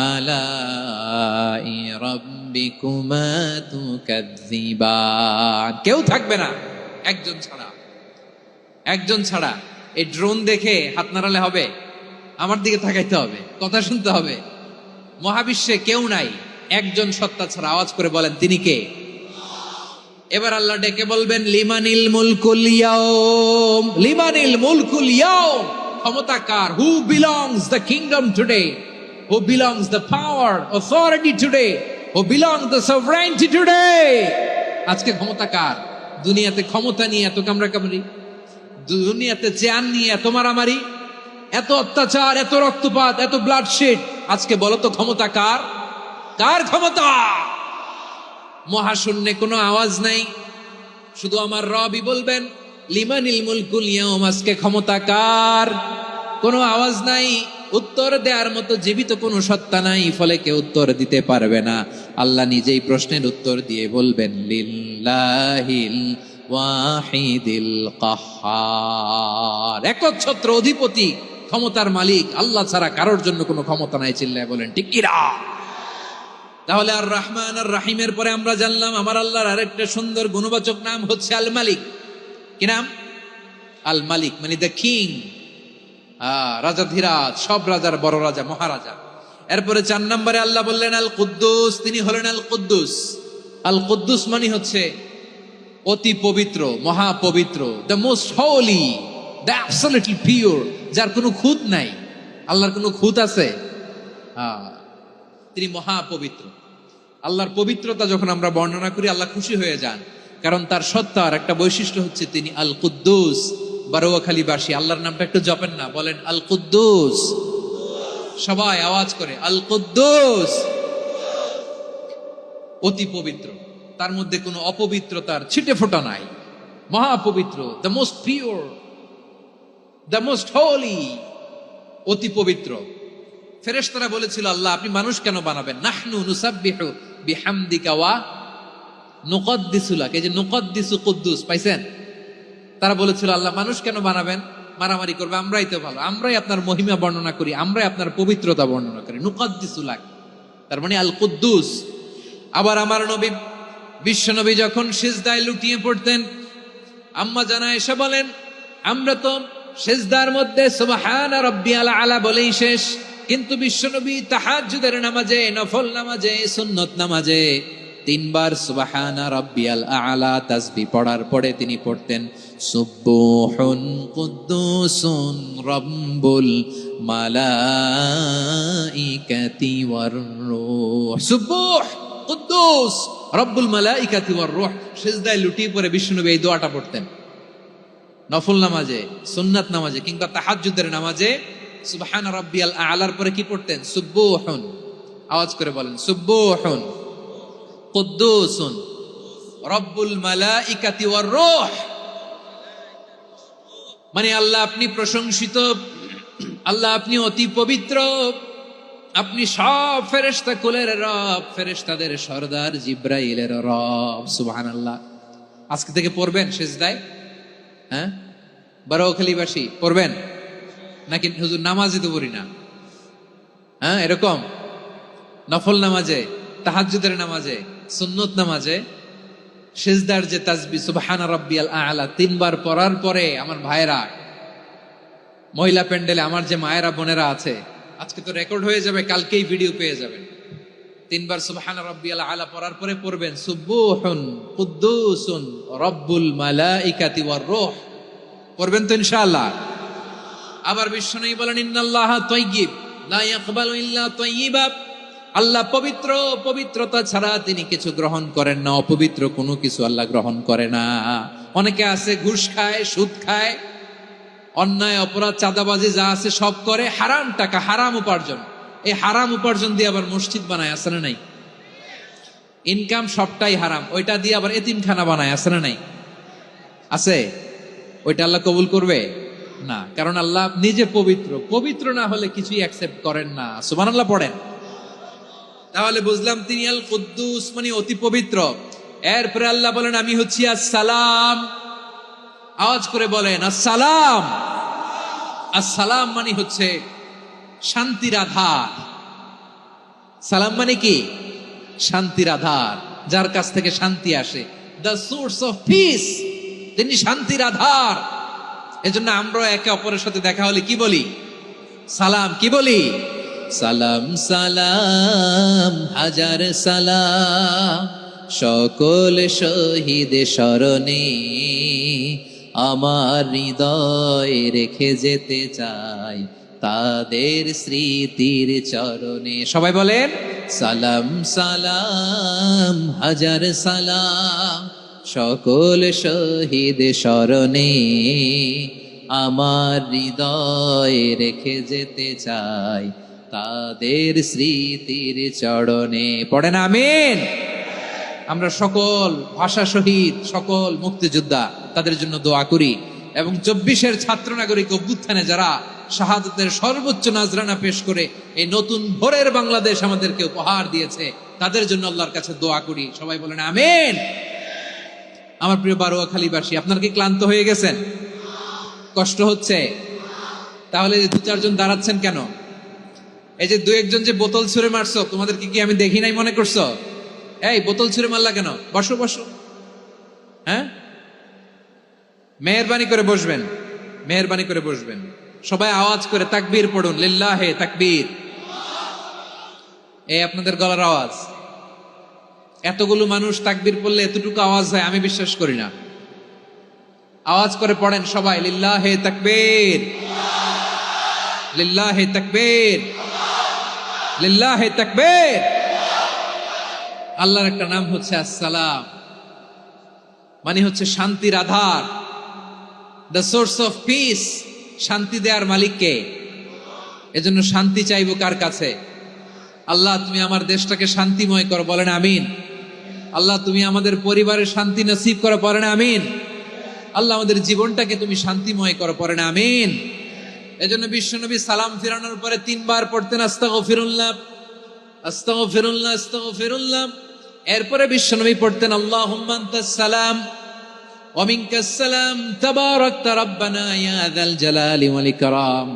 আলাই রাব্বিকুমা তুকাযযিবান। কেউ থাকবে না একজন ছাড়া, একজন ছাড়া। এই ড্রোন দেখে হাত নাড়ালে হবে? আমার দিকে তাকাইতে হবে, কথা শুনতে হবে। মহাবিশ্বে কেউ নাই একজন সত্তা ছাড়া। আওয়াজ করে বলেন, তিনি কে? এবার আল্লাহ ডেকে বলবেন, লিমানিল মুলকুল ইয়াউম, লিমানিল মুলকুল ইয়াউম। ক্ষমতা কার? Who belongs the kingdom today, who belongs the power authority today, who belongs the sovereignty today. আজকে ক্ষমতা কার? দুনিয়াতে ক্ষমতা নিয়ে এত কামড়াকামড়ি, দুনিয়াতে চেয়ার নিয়ে এত মারামারি, এত অত্যাচার, এত রক্তপাত, এত ব্লাডশেড। আজকে বলো তো ক্ষমতা কার? কার ক্ষমতা? মহাশূন্যে কোনো আওয়াজ নাই, শুধু আমার রবই বলবেন, লিমানিল মুলকুল ইয়াউম। আজকে ক্ষমতা কার? কোনো আওয়াজ নাই, উত্তর দেওয়ার মতো জীবিত কোনো সত্তা নাই, ফলে কেউ উত্তর দিতে পারবে না। আল্লাহ নিজেই প্রশ্নের উত্তর দিয়ে বলবেন, লিল্লাহিল ওয়াহিদিল কাহ্হার। একচ্ছত্র অধিপতি, ক্ষমতার মালিক আল্লাহ ছাড়া কারোর জন্য কোনো ক্ষমতা নাই। চিল্লায় বলেন ঠিক কি না? তাহলে আর রহমান আর রাহিমের পরে আমরা জানলাম আমার আল্লাহর আরেকটা সুন্দর গুণবাচক নাম হচ্ছে আল মালিক। কি নাম? আল মালিক, মানে দ্য কিং, রাজাধিরাজ, সব রাজার বড় রাজা, মহারাজা। এরপরে 4 নম্বরে আল্লাহ বললেন আল কুদ্দুস, তিনি হলেন আল কুদ্দুস। আল কুদ্দুস মানে হচ্ছে অতি পবিত্র, মহাপবিত্র, the most holy, the absolutely pure, যার কোনো খুঁত নাই। আল্লাহর কোনো খুঁত আছে? তিনি মহাপবিত্র। আল্লাহর পবিত্রতা যখন আমরা বর্ণনা করি, আল্লাহ খুশি হয়ে যান, কারণ তার সত্তার একটা বৈশিষ্ট্য হচ্ছে তিনি আল কুদ্দুস। বারোয়াখালীবাসী আল্লাহর নামটা একটু জপেন না, বলেন আল কুদ্দুস। সবাই আওয়াজ করে আল কুদ্দুস। অতি পবিত্র, তার মধ্যে কোনো অপবিত্রতার ছিটে ফোঁটা নাই, মহাপবিত্র, the most pure, the most holy, অতি পবিত্র। ফেরেশতারা বলেছিল, আল্লাহ আপনি মানুষ কেন বানাবেন? নাহনু নুসাব্বিহু বিহামদিকা ওয়া নুকদ্দিসু লাক। এই যে নুকদ্দিসু কুদ্দুস পাইছেন? তারা বলেছিল, আল্লাহ মানুষ কেন বানাবেন? মারামারি করবে, আমরাই তো ভালো, আমরাই আপনার মহিমা বর্ণনা করি, আমরাই আপনার পবিত্রতা বর্ণনা করি। নুকদ্দিসু লাক, তার মানে আল কুদ্দুস। আবার আমার নবী, বিশ্ব নবী যখন সিজদায় লুটিয়ে পড়তেন, আম্মা জানা এসে বলেন, আমরা তো সিজদার মধ্যে সুবহানা রাব্বিয়াল আলা বলেই শেষ, কিন্তু বিশ্বনবী তাহাজ্জুদের নামাজে, নফল নামাজে, সুন্নত নামাজে 3 বার সুবহানা রাব্বিয়াল আলা তাসবিহ পড়ার পরে তিনি পড়তেন সুবহুন কুদ্দুসুন রাব্বুল মালাইকাতি ওয়ার রূহ। সুবহ কুদ্দুস রব্বুল মালাইকাতি ওয়ার রূহ। সিজদায় লুটিয়ে পড়ে বিশ্বনবী এই দোয়াটা পড়তেন। নফল নামাজে, সুন্নাত নামাজে কিংবা তাহাজ্জুদের নামাজে সুবহান রাব্বিয়াল আলার পরে কি পড়তেন? সুবহুন। আওয়াজ করে বলেন, সুবহুন কুদ্দুসুন রব্বুল মালাইকাতি ওয়ার রূহ। মানে আল্লাহ আপনি প্রশংসিত, আল্লাহ আপনি অতি পবিত্র, আপনি সব ফেরেশতা কুলের রব, ফেরেশতাদের সরদার জিব্রাইলের রব। সুবহানাল্লাহ। আজকে থেকে পড়বেন সিজদায়? হ্যাঁ, বারোখালীবাসী পড়বেন নাকি? হুজুর নামাজে তো পড়ি না। হ্যাঁ, এরকম নফল নামাজে, তাহাজ্জুদের নামাজে, সুন্নত নামাজে সিজদার যে তাসবিহ সুবহানা রাব্বিয়াল আ'লা 3 বার পড়ার পরে আমার ভাইরা, মহিলা প্যান্ডেলে আমার যে মায়েরা বোনেরা আছে, আজকে তো রেকর্ড হয়ে যাবে, কালকেই ভিডিও পেয়ে যাবেন। 3 বার সুবহানা রাব্বিয়াল আ'লা পড়ার পরে পড়বেন সুবহুন কুদ্দুসুন রব্বুল মালাইকাতি ওয়ার রূহ। পড়বেন তো ইনশাআল্লাহ। আবার বিশ্বনবী বলেন ইন্নাল্লাহা তাইয়্যিব লা ইয়াকবালু ইল্লা তাইয়্যিবা। আল্লাহ পবিত্র, পবিত্রতা ছাড়া তিনি কিছু গ্রহণ করেন না, অপবিত্র কোনো কিছু আল্লাহ গ্রহণ করে না। অনেকে আছে ঘুষ খায়, সুদ খায়, অন্যায় অপরাধ চাঁদাবাজি যা আছে সব করে, হারাম টাকা, হারাম উপার্জন। এই হারাম উপার্জন দিয়ে আবার মসজিদ বানায়, আছে না নাই? ইনকাম সবটাই হারাম, ওইটা দিয়ে আবার এতিমখানা বানায়, আছে না নাই? আছে। ওইটা আল্লাহ কবুল করবে না, কারণ আল্লাহ নিজে পবিত্র। পবিত্র না হলে কিছুই অ্যাকসেপ্ট করেন না। সুবহানাল্লাহ পড়েন। তাহলে বুঝলাম তিনি আল কুদ্দুস মানে অতি পবিত্র। এরপরে আল্লাহ বলেন আমি হচ্ছি আসসালাম। আওয়াজ করে বলেন আসসালাম। আসসালাম মানে হচ্ছে শান্তির আধার। সালাম মানে কি? শান্তির আধার, যার কাছ থেকে শান্তি আসে। দ্য সোর্স অফ পিস, তিনি শান্তির আধার। এজন্য আমরা একে অপরের সাথে দেখা হলে কি বলি? সালাম। কি বলি? সালাম সালাম হাজার সালাম সকল শহীদ স্মরণে, আমার হৃদয় রেখে যেতে চাই তাদের স্মৃতির চরণে। সবাই বলেন সালাম সালাম হাজার সালাম সকল শহীদ স্মরণে, আমার হৃদয় রেখে যেতে চাই তাদের স্মৃতির চরণে। পড়েন আমিন। আমরা সকল ভাষা শহীদ, সকল মুক্তিযোদ্ধা, তাদের জন্য দোয়া করি। এবং 24-এর ছাত্র নাগরিক অভ্যুত্থানে যারা শাহাদাতের সর্বোচ্চ নাজরানা পেশ করে এই নতুন ভোরের বাংলাদেশ আমাদেরকে উপহার দিয়েছে, তাদের জন্য আল্লাহর কাছে দোয়া করি। সবাই বলেন আমিন। আমার প্রিয় বারোয়াখালীবাসী, আপনারা কি ক্লান্ত হয়ে গেছেন? কষ্ট হচ্ছে? তাহলে 2-4 জন দাঁড়াচ্ছেন কেন? এই যে 2-1 জন যে বোতল ছুঁড়ে মারছো, তোমাদেরকে কি আমি দেখি নাই মনে করছো? এই বোতল ছুঁড়ে মারলা কেন? বসো বসো। হ্যাঁ, মেহেরবানি করে বসবেন, মেহেরবানি করে বসবেন। সবাই আওয়াজ করে তাকবীর পড়ুন, লিল্লাহে তাকবীর। এই আপনাদের গলার আওয়াজ। এতগুলো মানুষ তাকবীর পড়লে এতটুকু আওয়াজ হয় আমি বিশ্বাস করি না। আওয়াজ করে পড়েন সবাই, লিল্লাহে তাকবীর, লিল্লাহে তাকবীর, লিল্লাহে তাকবীর। আল্লাহর একটা নাম হচ্ছে আসসালাম, মানে হচ্ছে শান্তির আধার, দ্য সোর্স অফ পিস। শান্তি দেওয়ার মালিককে। এজন্য শান্তি চাইবো কার কাছে? আল্লাহ তুমি আমার দেশটাকে শান্তিময় করো, বলেন আমিন। আল্লাহ তুমি আমাদের পরিবারের শান্তি নসিব করো, পড়েন আমিন। আল্লাহ আমাদের জীবনটাকে তুমি শান্তিময় করো, পড়েন আমিন। এজন্য বিশ্বনবী সালাম ফিরানোর পরে 3 বার পড়তেন আস্তাগফিরুল্লাহ, আস্তাগফিরুল্লাহ, আস্তাগফিরুল্লাহ। এরপরে বিশ্বনবী পড়তেন আল্লাহুম্মা আনতাস সালাম ওয়া মিনকাস সালাম তাবারাকতা রাব্বানা ইয়া যাল জালালি ওয়াল ইকরাম।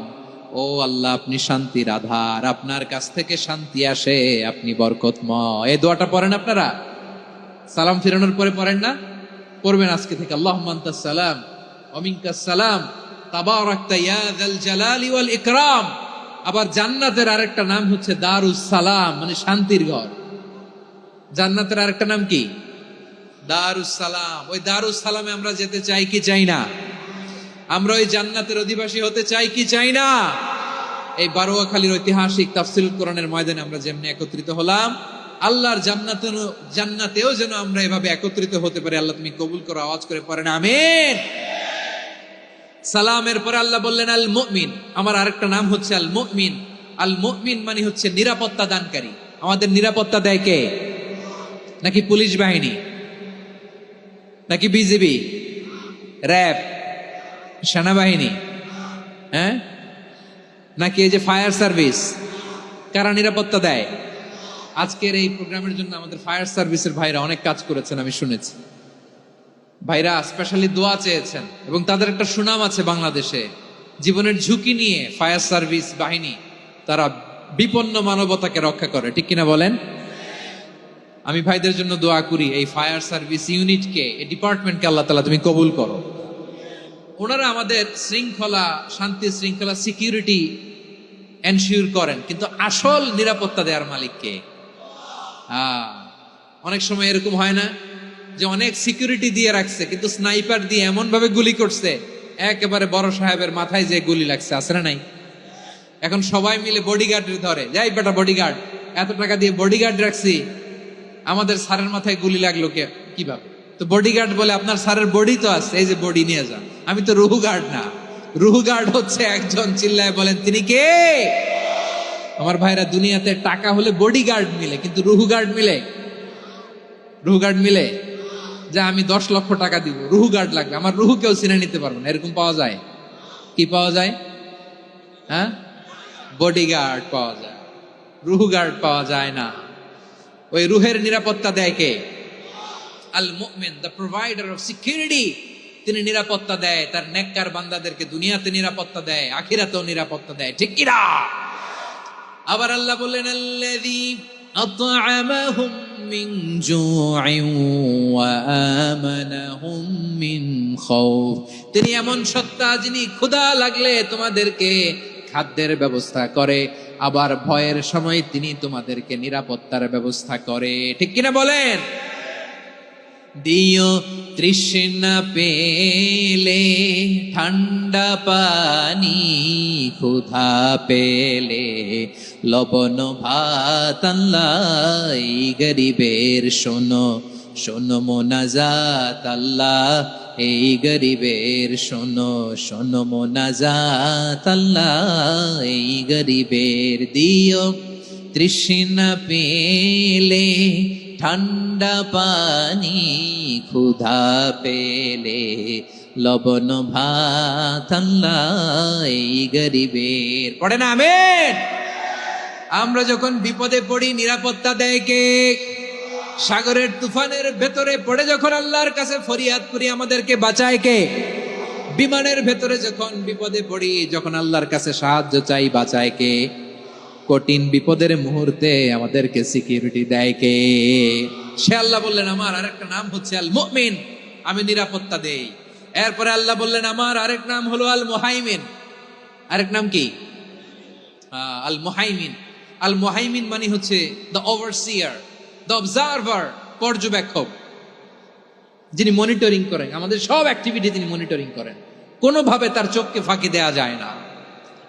ও আল্লাহ, আপনি শান্তির আধার, আপনার কাছ থেকে শান্তি আসে, আপনি বরকতময়। এই দোয়াটা পড়েন আপনারা? সালাম ফিরানোর পরে পড়েন না? পড়বেন আজকে থেকে। আল্লাহুম্মা আনতাস সালাম ওয়া মিনকাস সালাম তাবারাকতা ইয়া যাল জালালি ওয়াল ইকরাম। আবার জান্নাতের আরেকটা নাম হচ্ছে দারুস সালাম, মানে শান্তির ঘর। জান্নাতের আরেকটা নাম কি? দারুস সালাম। ওই দারুস সালামে আমরা যেতে চাই কি চাই না? আমরা ওই জান্নাতের অধিবাসী হতে চাই কি চাই না? এই বারোয়াখালীর ঐতিহাসিক তাফসীরুল কোরআনের ময়দানে আমরা যেমনি একত্রিত হলাম, আল্লাহর জান্নাতেও যেন আমরা এভাবে একত্রিত হতে পারি। আল্লাহ তুমি কবুল করো। আওয়াজ করে পড়েন আমিন। সালামের পরে আল্লাহ বললেন আল মুমিন। আমার আরেকটা নাম হচ্ছে আল মুমিন। আল মুমিন মানে হচ্ছে নিরাপত্তা দানকারী। আমাদের নিরাপত্তা দেয় কে? নাকি পুলিশ বাহিনী, নাকি বিজিবি, র্যাব, সেনাবাহিনী, হ্যাঁ, নাকি এই যে ফায়ার সার্ভিস? কারা নিরাপত্তা দেয়? আজকের এই প্রোগ্রামের জন্য আমাদের ফায়ার সার্ভিসের ভাইরা অনেক কাজ করেছেন, আমি শুনেছি। ভাইরা স্পেশালি দোয়া চেয়েছেন এবং তাদের একটা সুনাম আছে বাংলাদেশে। জীবনের ঝুঁকি নিয়ে ফায়ার সার্ভিস বাহিনী তারা বিপন্ন মানবতাকে রক্ষা করে, ঠিক কিনা বলেন? আমি ভাইদের জন্য দোয়া করি, এই ফায়ার সার্ভিস ইউনিটকে, এই ডিপার্টমেন্টকে আল্লাহ তাআলা তুমি কবুল করো। ওনারা আমাদের শৃঙ্খলা, শান্তি শৃঙ্খলা, সিকিউরিটি এনশিওর করেন, কিন্তু আসল নিরাপত্তা দেওয়ার মালিক কে? অনেক সময় এরকম হয় না যে অনেক সিকিউরিটি দিয়ে রাখছে, কিন্তু স্নাইপার দিয়ে এমন ভাবে গুলি করছে একেবারে বড় সাহেবের মাথায় যে গুলি লাগছে, আছে না নাই? এখন সবাই মিলে বডিগার্ডের ধরে, যাই বেটা বডিগার্ড, এত টাকা দিয়ে বডিগার্ড রাখছি, আমাদের স্যারের মাথায় গুলি লাগলো কিভাবে? তো বডিগার্ড বলে, আপনার স্যারের বডি তো আছে, এই যে বডি নিয়ে যান। আমি তো রুহু গার্ড না, রুহু গার্ড হচ্ছে একজন, চিল্লায় বলেন তিনি কে? আমার ভাইরা, দুনিয়াতে টাকা হলে বডিগার্ড মিলে, কিন্তু রুহু গার্ড মিলে? রুহু গার্ড মিলে? যা আমি 10 লক্ষ টাকা দিব, রুহু গার্ড লাগবে, আমার রুহু কেউ চিনে নিতে পারবো না, এরকম পাওয়া যায়? কি পাওয়া যায়? হ্যাঁ, বডিগার্ড পাওয়া যায়, রুহু গার্ড পাওয়া যায় না। ওই রুহের নিরাপত্তা দেয় কে? আল মুমিন, দ্য প্রোভাইডার অফ সিকিউরিটি। তিনি নিরাপত্তা দেয় তার নেককার বান্দাদেরকে, দুনিয়াতে নিরাপত্তা দেয়, আখিরাতেও নিরাপত্তা দেয়, ঠিক কি না? আবার আল্লাহ বললেন, আল্লাযী আত'আমাহুম মিন জু'ইন ওয়া আমানাহুম মিন খাউফ। তিনি এমন সত্তা যিনি ক্ষুধা লাগলে তোমাদেরকে খাদ্যের ব্যবস্থা করে, আবার ভয়ের সময় তিনি তোমাদেরকে নিরাপত্তার ব্যবস্থা করে, ঠিক কিনা বলেন? দিও তৃষ্ণা পেলে ঠান্ডা পানি, ক্ষুধা পেলে লবণ ভাত, আল্লাহ এই গরিবের শোনো শোনো মোনাজাত, আল্লাহ এই গরিবের শোনো শোনো মোনাজাত, আল্লাহ এই গরিবের। দিও তৃষ্ণা পেলে ঠান্ডা পানি, ক্ষুধা পেলে লবণ ভাত, আল্লাহ এই গরিবের। পড়ে না আমিন? আমরা যখন বিপদে পড়ি নিরাপত্তা দেয় কে? সাগরের তুফানের ভেতরে পড়ে যখন আল্লাহর কাছে ফরিয়াদ করি আমাদেরকে বাঁচায় কে? বিমানের ভেতরে যখন বিপদে পড়ি, যখন আল্লাহর কাছে সাহায্য চাই, বাঁচায় কে? কঠিন বিপদের মুহূর্তে আমাদেরকে সিকিউরিটি দেয় কে? সে আল্লাহ বললেন, আমার আরেকটা নাম হচ্ছে আল মুমিন, আমি নিরাপত্তা দেই। এরপরে আল্লাহ বললেন, আমার আরেক নাম হলো আল মুহাইমিন। আরেক নাম কি? আল মুহাইমিন। আল মুহাইমিন মানে হচ্ছে দ্য ওভারসিয়ার, দ্য অবজারভার, পর্যবেক্ষক, যিনি মনিটরিং করেন আমাদের সব অ্যাক্টিভিটি, তিনি মনিটরিং করেন। কোনোভাবে তার চোখকে ফাঁকি দেয়া যায় না।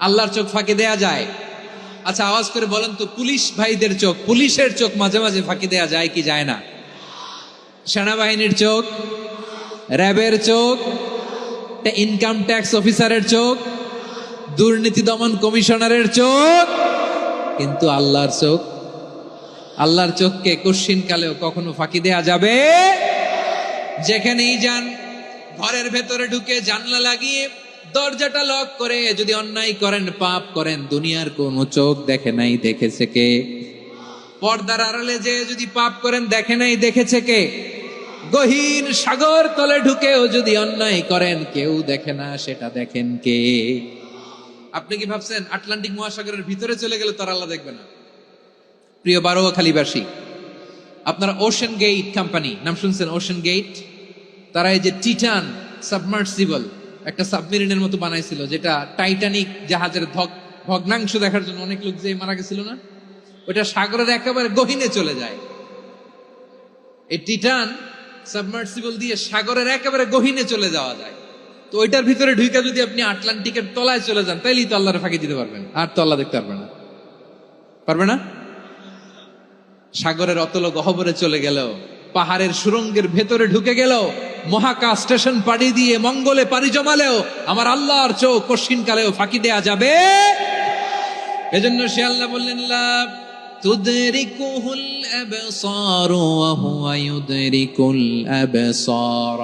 আল্লাহর চোখ ফাঁকি দেয়া যায়? আচ্ছা, আওয়াজ করে বলেন তো, পুলিশ ভাইদের চোখ, পুলিশের চোখ মাঝে মাঝে ফাঁকি দেয়া যায় কি যায় না? সেনাবাহিনীর চোখ, র্যাবের চোখ, ইনকাম ট্যাক্স অফিসারের চোখ, দুর্নীতি দমন কমিশনারের চোখ, কিন্তু আল্লাহর চোখ? আল্লাহর চোখকে কশ্চিন কালেও কখনো ফাঁকি দেয়া যাবে? যেখানেই যান, ঘরের ভেতরে ঢুকে জানলা লাগিয়ে দরজাটা লক করে যদি অন্যায় করেন, পাপ করেন, দুনিয়ার কোন চোখ দেখে নাই, দেখেছে কে? পর্দার আড়ালে যে যদি পাপ করেন, দেখে নাই, দেখেছে কে? গহীন সাগর তলে ঢুকেও যদি অন্যায় করেন, কেউ দেখে না, সেটা দেখেন কে? আপনি কি ভাবছেন আটলান্টিক মহাসাগরের ভিতরে চলে গেলে তার আল্লাহ দেখবে না? প্রিয় বারোয়াখালীবাসী, আপনারা ওশেন গেট কোম্পানি নাম শুনছেন? ওশেন গেট, তারা এই যে টিটান সাবমার্সিবল একটা সাবমেরিনের মতো বানাইছিল, যেটা টাইটানিক জাহাজের ভগ্নাংশ দেখার জন্য অনেক লোক যে মারা গেছিল না, ওটা সাগরের একেবারে গহীনে চলে যায়। এই টিটান সাবমার্সিবল দিয়ে সাগরের একেবারে গহীনে চলে যাওয়া যায়। তো ওইটার ভিতরে ঢুইকা যদি আপনি আটলান্টিকের তলায় চলে যান, তাইলেই তো আল্লাহর ফাঁকি দিতে পারবেন, আর তো আল্লাহ দেখতে পারবে না। পারবে না? সাগরের অতল গহ্বরে চলে গেলেও, পাহাড়ের সুরঙ্গের ভেতরে ঢুকে গেলেও, মহাকাশ স্টেশন পাড়ি দিয়ে মঙ্গলে পাড়ি জমালেও আমার আল্লাহর চোখ কশিন কালেও ফাঁকি দেয়া যাবে? এজন্য সে আল্লাহ বললেন, লা তুদরিকুহুল আবসার ওয়া হুয়া ইউদরিকুল আবসার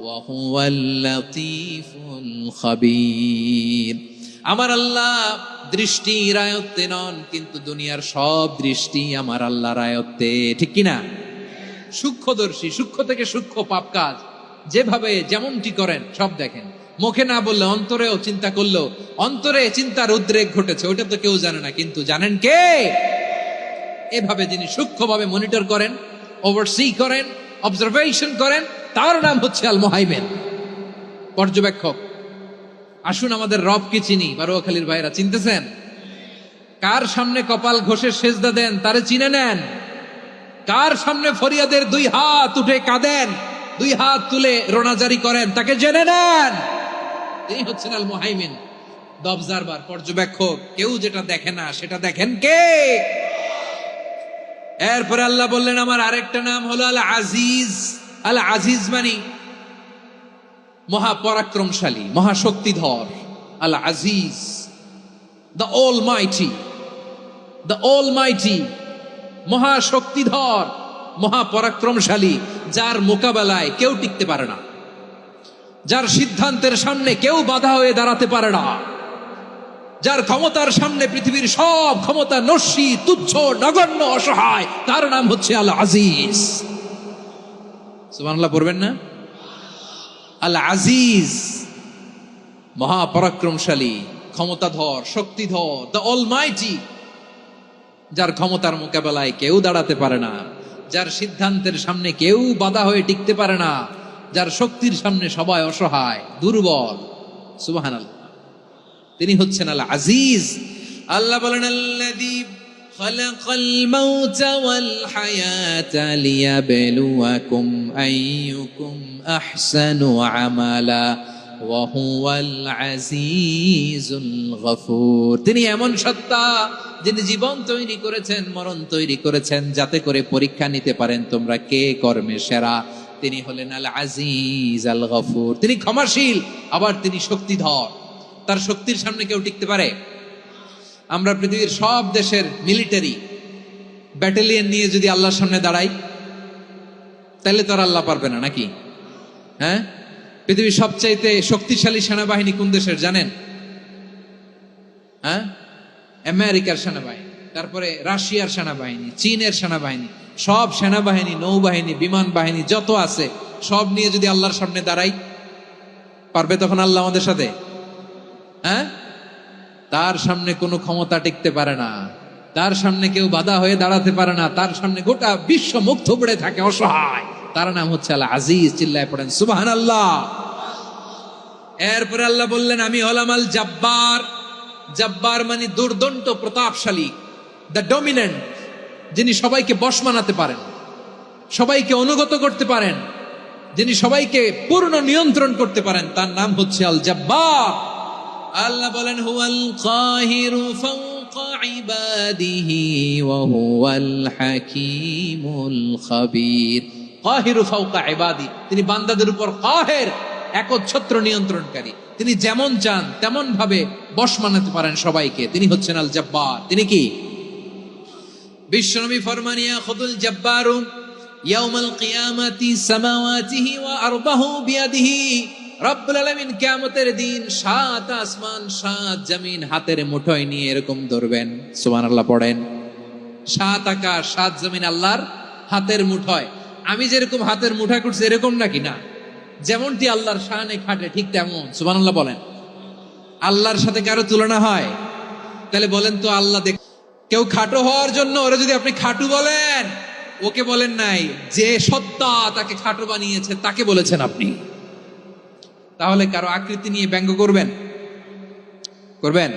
ওয়া হুয়াল লাতীফুল খাবীর। আমার আল্লাহ দৃষ্টির আয়ত্তে নন, কিন্তু দুনিয়ার সব দৃষ্টি আমার আল্লাহর আয়ত্তে, ঠিক কিনা? সূক্ষ্মদর্শী, সূক্ষ্ম থেকে সূক্ষ্ম পাপ কাজ যেভাবে যেমনটি করেন সব দেখেন। মুখে না বললে অন্তরেও চিন্তা করলো, অন্তরে চিন্তার উদ্রেক ঘটেছে, ওটা তো কেউ জানে না, কিন্তু জানেন কে? এভাবে যিনি সূক্ষ্মভাবে মনিটর করেন, ওভারসি করেন, অবজারভেশন করেন, তার নাম হচ্ছে আল মুহাইমিন, পর্যবেক্ষক। আসুন আমাদের রবকে চিনি। বারোয়াখালীর ভাইরা চিনতেছেন? কার সামনে কপাল ঘষে সেজদা দেন তারে চিনে নেন। কার সামনে ফরিয়াদের দুই হাত উঠে কাঁদেন, দুই হাত তুলে রোনাজারি করেন, তাকে জেনে নেন। তিনি হচ্ছেন আল মুহাইমিন, দ্য অবজারভার, পর্যবেক্ষক। কেউ যেটা দেখে না সেটা দেখেন কে? এরপরে আল্লাহ বললেন আমার আরেকটা নাম হলো আল আজিজ। আল আজিজ মানে মহাপরাক্রমশালী, মহাশক্তিধর। Al Aziz, the almighty, the almighty, মহাশক্তিধর, মহাপরাক্রমশালী, যার মোকাবেলায় কেউ টিকতে পারে না, যার সিদ্ধান্তের সামনে কেউ বাধা হয়ে দাঁড়াতে পারে না, যার ক্ষমতার সামনে পৃথিবীর সব ক্ষমতা নস্যি, তুচ্ছ, নগণ্য, অসহায়, তার নাম হচ্ছে আল আজিজ। সুবহানাল্লাহ পড়বেন না? আল আজিজ, মহাপরাক্রমশালী, ক্ষমতাধর, শক্তিধর, দ্য অলমাইটি, যার ক্ষমতার মোকাবেলায় কেউ দাঁড়াতে পারে না, যার সিদ্ধান্তের সামনে কেউ বাধা হয়ে টিকতে পারে না, যার শক্তির সামনে সবাই অসহায়, দুর্বল। সুবহানাল্লাহ, তিনি হচ্ছেন আল আজিজ। আল্লাহ বলেন আল্লাযী খালাকাল মাউতা ওয়াল হায়াতা লিয়াবলুয়াকুম আইয়ুকুম আহসানু আমালা ওয়া হুয়াল আজিজুল গফুর। তিনি এমন সত্তা যিনি জীবন তৈরি করেছেন, মরণ তৈরি করেছেন, যাতে করে পরীক্ষা নিতে পারেন তোমরা কে কর্মে সেরা। তিনি হলেন আল আজিজ আল গফুর। তিনি ক্ষমাশীল, আবার তিনি শক্তিধর। তার শক্তির সামনে কেউ টিকতে পারে? আমরা পৃথিবীর সব দেশের মিলিটারি ব্যাটালিয়ন নিয়ে যদি আল্লাহর সামনে দাঁড়াই, তাহলে তো আর আল্লাহ পারবে না, নাকি? হ্যাঁ, পৃথিবীর সবচাইতে শক্তিশালী সেনাবাহিনী কোন দেশের জানেন? হ্যাঁ, আমেরিকার সেনাবাহিনী, তারপরে রাশিয়ার সেনাবাহিনী, চীনের সেনাবাহিনী, সব সেনাবাহিনী, নৌবাহিনী, বিমান বাহিনী যত আছে সব নিয়ে যদি আল্লাহর সামনে দাঁড়াই, পারবে তখন আল্লাহ আমাদের সাথে? হ্যাঁ, তার সামনে কোনো ক্ষমতা টিকতে পারে না, তার সামনে কেউ বাধা হয়ে দাঁড়াতে পারে না, তার সামনে গোটা বিশ্ব মুখ থুবড়ে থাকে, অসহায়। তার নাম হচ্ছে আল আজিজ। চিল্লায় পড়েন সুবহানাল্লাহ। এরপরে আল্লাহ বললেন আমি হলাম আল জাব্বার। জাব্বার মানে দুর্দন্ত, প্রতাপশালী, দ্য ডমিনেন্ট, যিনি সবাইকে বশ মানাতে পারেন, সবাইকে অনুগত করতে পারেন, যিনি সবাইকে পূর্ণ নিয়ন্ত্রণ করতে পারেন, তার নাম হচ্ছে আল জাব্বার। আল্লাহ বলেন হুয়াল কাহিরু ফাওকা ইবাদিহি ওয়া হুয়াল হাকীমুল খাবীর। কাহিরু ফাওকা ইবাদি, তিনি বান্দাদের উপর কাহের, একচ্ছত্র নিয়ন্ত্রণকারী। তিনি যেমন চান তেমন ভাবে বশ মানাতে পারেন সবাইকে। তিনি হচ্ছেন আল জাব্বার। তিনি কি? বিশ্বনবী ফরমান ইয়াখুদুল জাব্বারু ইয়াউমাল কিয়ামাতি সামাওয়াতিহি ওয়া আরদাহু বিয়াদিহি। রব্বুল আলামিন কিয়ামতের দিন 7 আসমান 7 জমিন হাতের মুঠোয় নিয়ে এরকম ধরবেন। সুবহানাল্লাহ পড়েন। 7 আকাশ 7 জমিন আল্লাহর হাতের মুঠোয়। আমি যেরকম হাতের মুঠা করছি এরকম নাকি? না, যেমনটি আল্লাহর শানে খাটে ঠিক তেমন। সুবহানাল্লাহ বলেন। আল্লাহর সাথে কারো তুলনা হয়? তাহলে বলেন তো, আল্লাহ দেখ, কেউ খাটো হওয়ার জন্য ওরা যদি আপনি খাটু বলেন, ওকে বলেন নাই, যে সত্তা তাকে খাটো বানিয়েছে তাকে বলেছেন আপনি। তাহলে কারো আকৃতি নিয়ে ব্যঙ্গ করবেন? করবেন?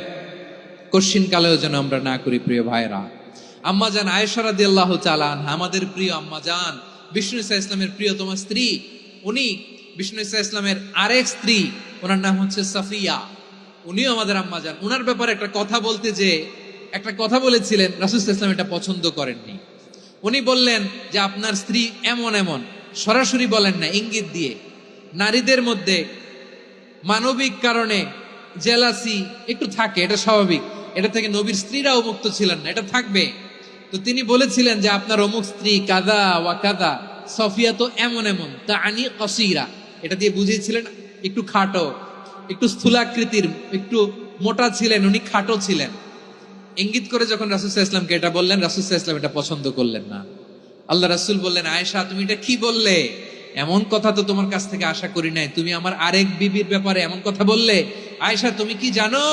কশ্চিন কালেও যেন আমরা না করি। প্রিয় ভাইরা, আম্মাজান আয়েশা রাদিয়াল্লাহু তাআলা আনহা, আমাদের প্রিয় আম্মাজান, বিষ্ণু ইসা ইসলামের প্রিয়তমা স্ত্রী, উনি বিষ্ণু ইসা ইসলামের আরেক স্ত্রী, ওনার নাম হচ্ছে সাফিয়া, উনিও আমাদের আম্মাজান। ওনার ব্যাপারে একটা কথা বলতে যে একটা কথা বলেছিলেন, রাসূল সাল্লাল্লাহু আলাইহি ওয়াসাল্লাম এটা পছন্দ করেননি। উনি বললেন যে আপনার স্ত্রী এমন এমন, সরাসরি বলেন না, ইঙ্গিত দিয়ে। নারীদের মধ্যে মানবিক কারণে জেলাসি একটু থাকে, এটা স্বাভাবিক। এটা থেকে নবীর স্ত্রীরাও মুক্ত ছিলেন না, এটা থাকবে। তো তিনি বলেছিলেন যে আপনার অমুক স্ত্রী কাদা ওয়া কাদা, সফিয়া তো এমন এমন, তা আনি কসিরা, এটা দিয়ে বুঝিয়েছিলেন একটু খাটো, একটু স্থূলাকৃতির, একটু মোটা ছিলেন, উনি খাটো ছিলেন। ইঙ্গিত করে যখন রাসূল সাল্লাল্লাহু আলাইহি ওয়াসাল্লামকে এটা বললেন, রাসূল সাল্লাল্লাহু আলাইহি ওয়াসাল্লাম এটা পছন্দ করলেন না। আল্লাহ রাসূল বললেন, আয়েশা তুমি এটা কি বললে? এমন কথা তো তোমার কাছ থেকে আশা করি নাই, তুমি আমার আরেক বিবির ব্যাপারে এমন কথা বললে। আয়েশা তুমি কি জানো,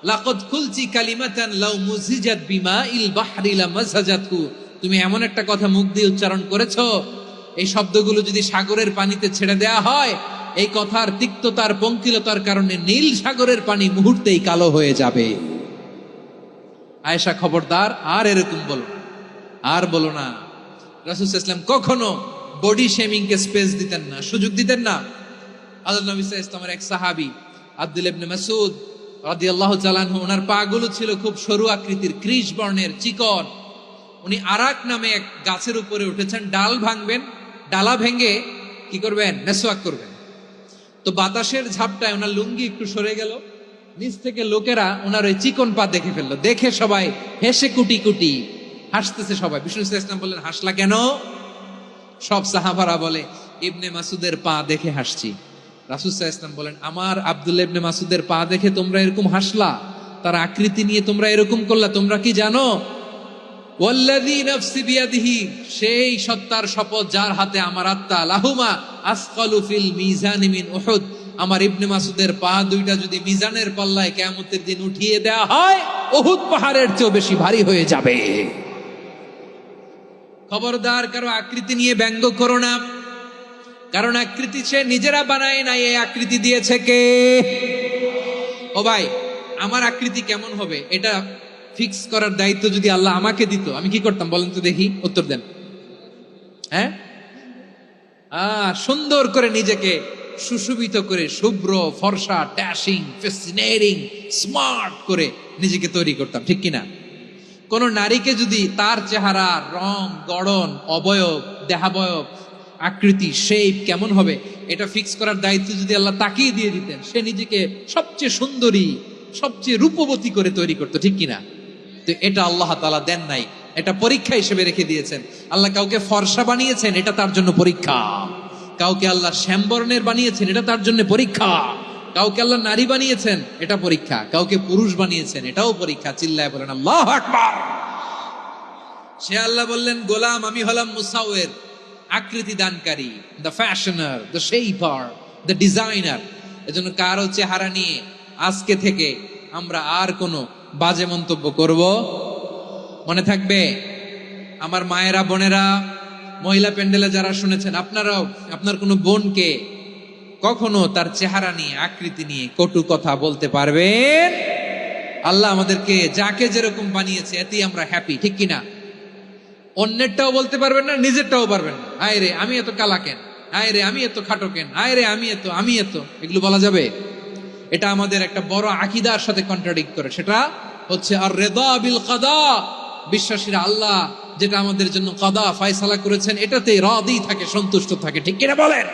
লাকাদ কুলতি কালিমাতান লাউ মুজিজাত বিমাইল বাহরি লামাযাজাতহু তুমি এমন একটা কথা মুখ দিয়ে উচ্চারণ করেছো, এই শব্দগুলো যদি সাগরের পানিতে ছেড়ে দেয়া হয়, এই কথার তিক্ততার পঙ্কিলতার কারণে নীল সাগরের পানি মুহূর্তেই কালো হয়ে যাবে। আয়েশা খবরদার, আর এরকম বলো না, আর বলো না। রাসূল সাল্লাল্লাহু আলাইহি ওয়াসাল্লাম কখনো বডি শেমিং কে স্পেস দিতেন না, সুযোগ দিতেন না। হযরত নবী সাল্লাল্লাহু আলাইহি ওয়াসাল্লামের এক সাহাবী আব্দুল্লাহ ইবনে মাসউদ রাদিয়াল্লাহু তাআলা আনহু, ওনার পা গুলো ছিল খুব সরু আকৃতির, কৃষ বর্ণের, চিকন। উনি আরাক নামে এক গাছের উপরে উঠেছেন, ডাল ভাঙবেন, ডালা ভেঙে কি করবেন, মেসওয়াক করবেন। তো বাতাসের ঝাপটায় ওনার লুঙ্গি একটু সরে গেল, নিচ থেকে লোকেরা ওনার ওই চিকন পা দেখে ফেললো, দেখে সবাই হেসে কুটি কুটি হাসতেছে সবাই। বিষ্ণু সাল্লাল্লাহু আলাইহি ওয়াসাল্লাম বললেন, হাসলা কেন? সব সাহাবারা বলে, ইবনে মাসুদের পা দেখে হাসছি। রাসূল সাল্লাল্লাহু আলাইহি ওয়াসাল্লাম বলেন, আমার আব্দুল্লাহ ইবনে মাসুদের পা দেখে তোমরা এরকম হাসলা, তার আকৃতি নিয়ে তোমরা এরকম করলা, তোমরা কি জানো? ওয়াল্লাযী নাফসি বিয়াদিহি, সেই সত্তার শপথ যার হাতে আমার আত্মা, লাহুমা আসকালু ফিল মিজানি মিন উহুদ, আমার ইবনে মাসুদের পা দুইটা যদি মিজানের পাল্লায় কিয়ামতের দিন উঠিয়ে দেয়া হয়, উহুদ পাহাড়ের চেয়েও বেশি ভারী হয়ে যাবে। খবরদার, কারো আকৃতি নিয়ে ব্যঙ্গ করো না, কারণ আকৃতি সে নিজেরা বানায় না, এই আকৃতি দিয়েছে কে? ও ভাই, আমার আকৃতি কেমন হবে এটা ফিক্স করার দায়িত্ব যদি আল্লাহ আমাকে দিত, আমি কি করতাম বলেন তো দেখি, উত্তর দেন। হ্যাঁ, সুন্দর করে নিজেকে সুশোভিত করে, শুভ্র, ফর্সা, ড্যাশিং, ফ্যাসিনেটিং, স্মার্ট করে নিজেকে তৈরি করতাম, ঠিক কিনা? কোন নারীকে যদি তার চেহারা, রং, গড়ন, অবয়ব, দেহাবয়ব, আকৃতি, শেপ কেমন হবে এটা ফিক্স করার দায়িত্ব যদি আল্লাহ তাকেই দিয়ে দিতেন, সে নিজেকে সবচেয়ে সুন্দরী, সবচেয়ে রূপবতী করে তৈরি করতো, ঠিক কিনা? তো এটা আল্লাহ তাআলা দেন নাই, এটা পরীক্ষা হিসেবে রেখে দিয়েছেন। আল্লাহ কাউকে ফর্সা বানিয়েছেন, এটা তার জন্য পরীক্ষা। কাউকে আল্লাহ শ্যামবর্ণের বানিয়েছেন, এটা তার জন্য পরীক্ষা। কাউকে আল্লাহ নারী বানিয়েছেন, এটা পরীক্ষা। কাউকে পুরুষ বানিয়েছেন, এটাও পরীক্ষা। চিল্লায় বলেন আল্লাহু আকবার। সে আল্লাহ বললেন, গোলাম আমি হলাম মুসাওয়ির, আকৃতি দানকারী, the fashioner, the shaper, the designer. এজন্য কারো চেহারা নিয়ে আজকে থেকে আমরা আর কোনো বাজে মন্তব্য করব মনে থাকবে। আমার মায়েরা, বোনেরা, মহিলা প্যান্ডেলে যারা শুনেছেন, আপনারাও আপনার কোনো বোনকে কখনো তার চেহারা নিয়ে, আকৃতি নিয়ে কটু কথা বলতে পারবেন? আল্লাহ আমাদেরকে যাকে যেরকম বানিয়েছে এতেই আমরা হ্যাপি, ঠিক কিনা? অন্যেরটাও বলতে পারবেন না, নিজেরটাও পারবেন না। হায় রে আমি এত কালা কেন, হায় রে আমি এত খাটো কেন, হায় রে আমি এত, এগুলো বলা যাবে? এটা আমাদের একটা বড় আকীদার সাথে কন্ট্রাডিক্ট করে। সেটা হচ্ছে আর রিদা বিল কাদা, বিশ্বাসীরা আল্লাহ যেটা আমাদের জন্য কাদা ফয়সালা করেছেন এটাতে রাদি থাকে, সন্তুষ্ট থাকে, ঠিক কিনা বলেন?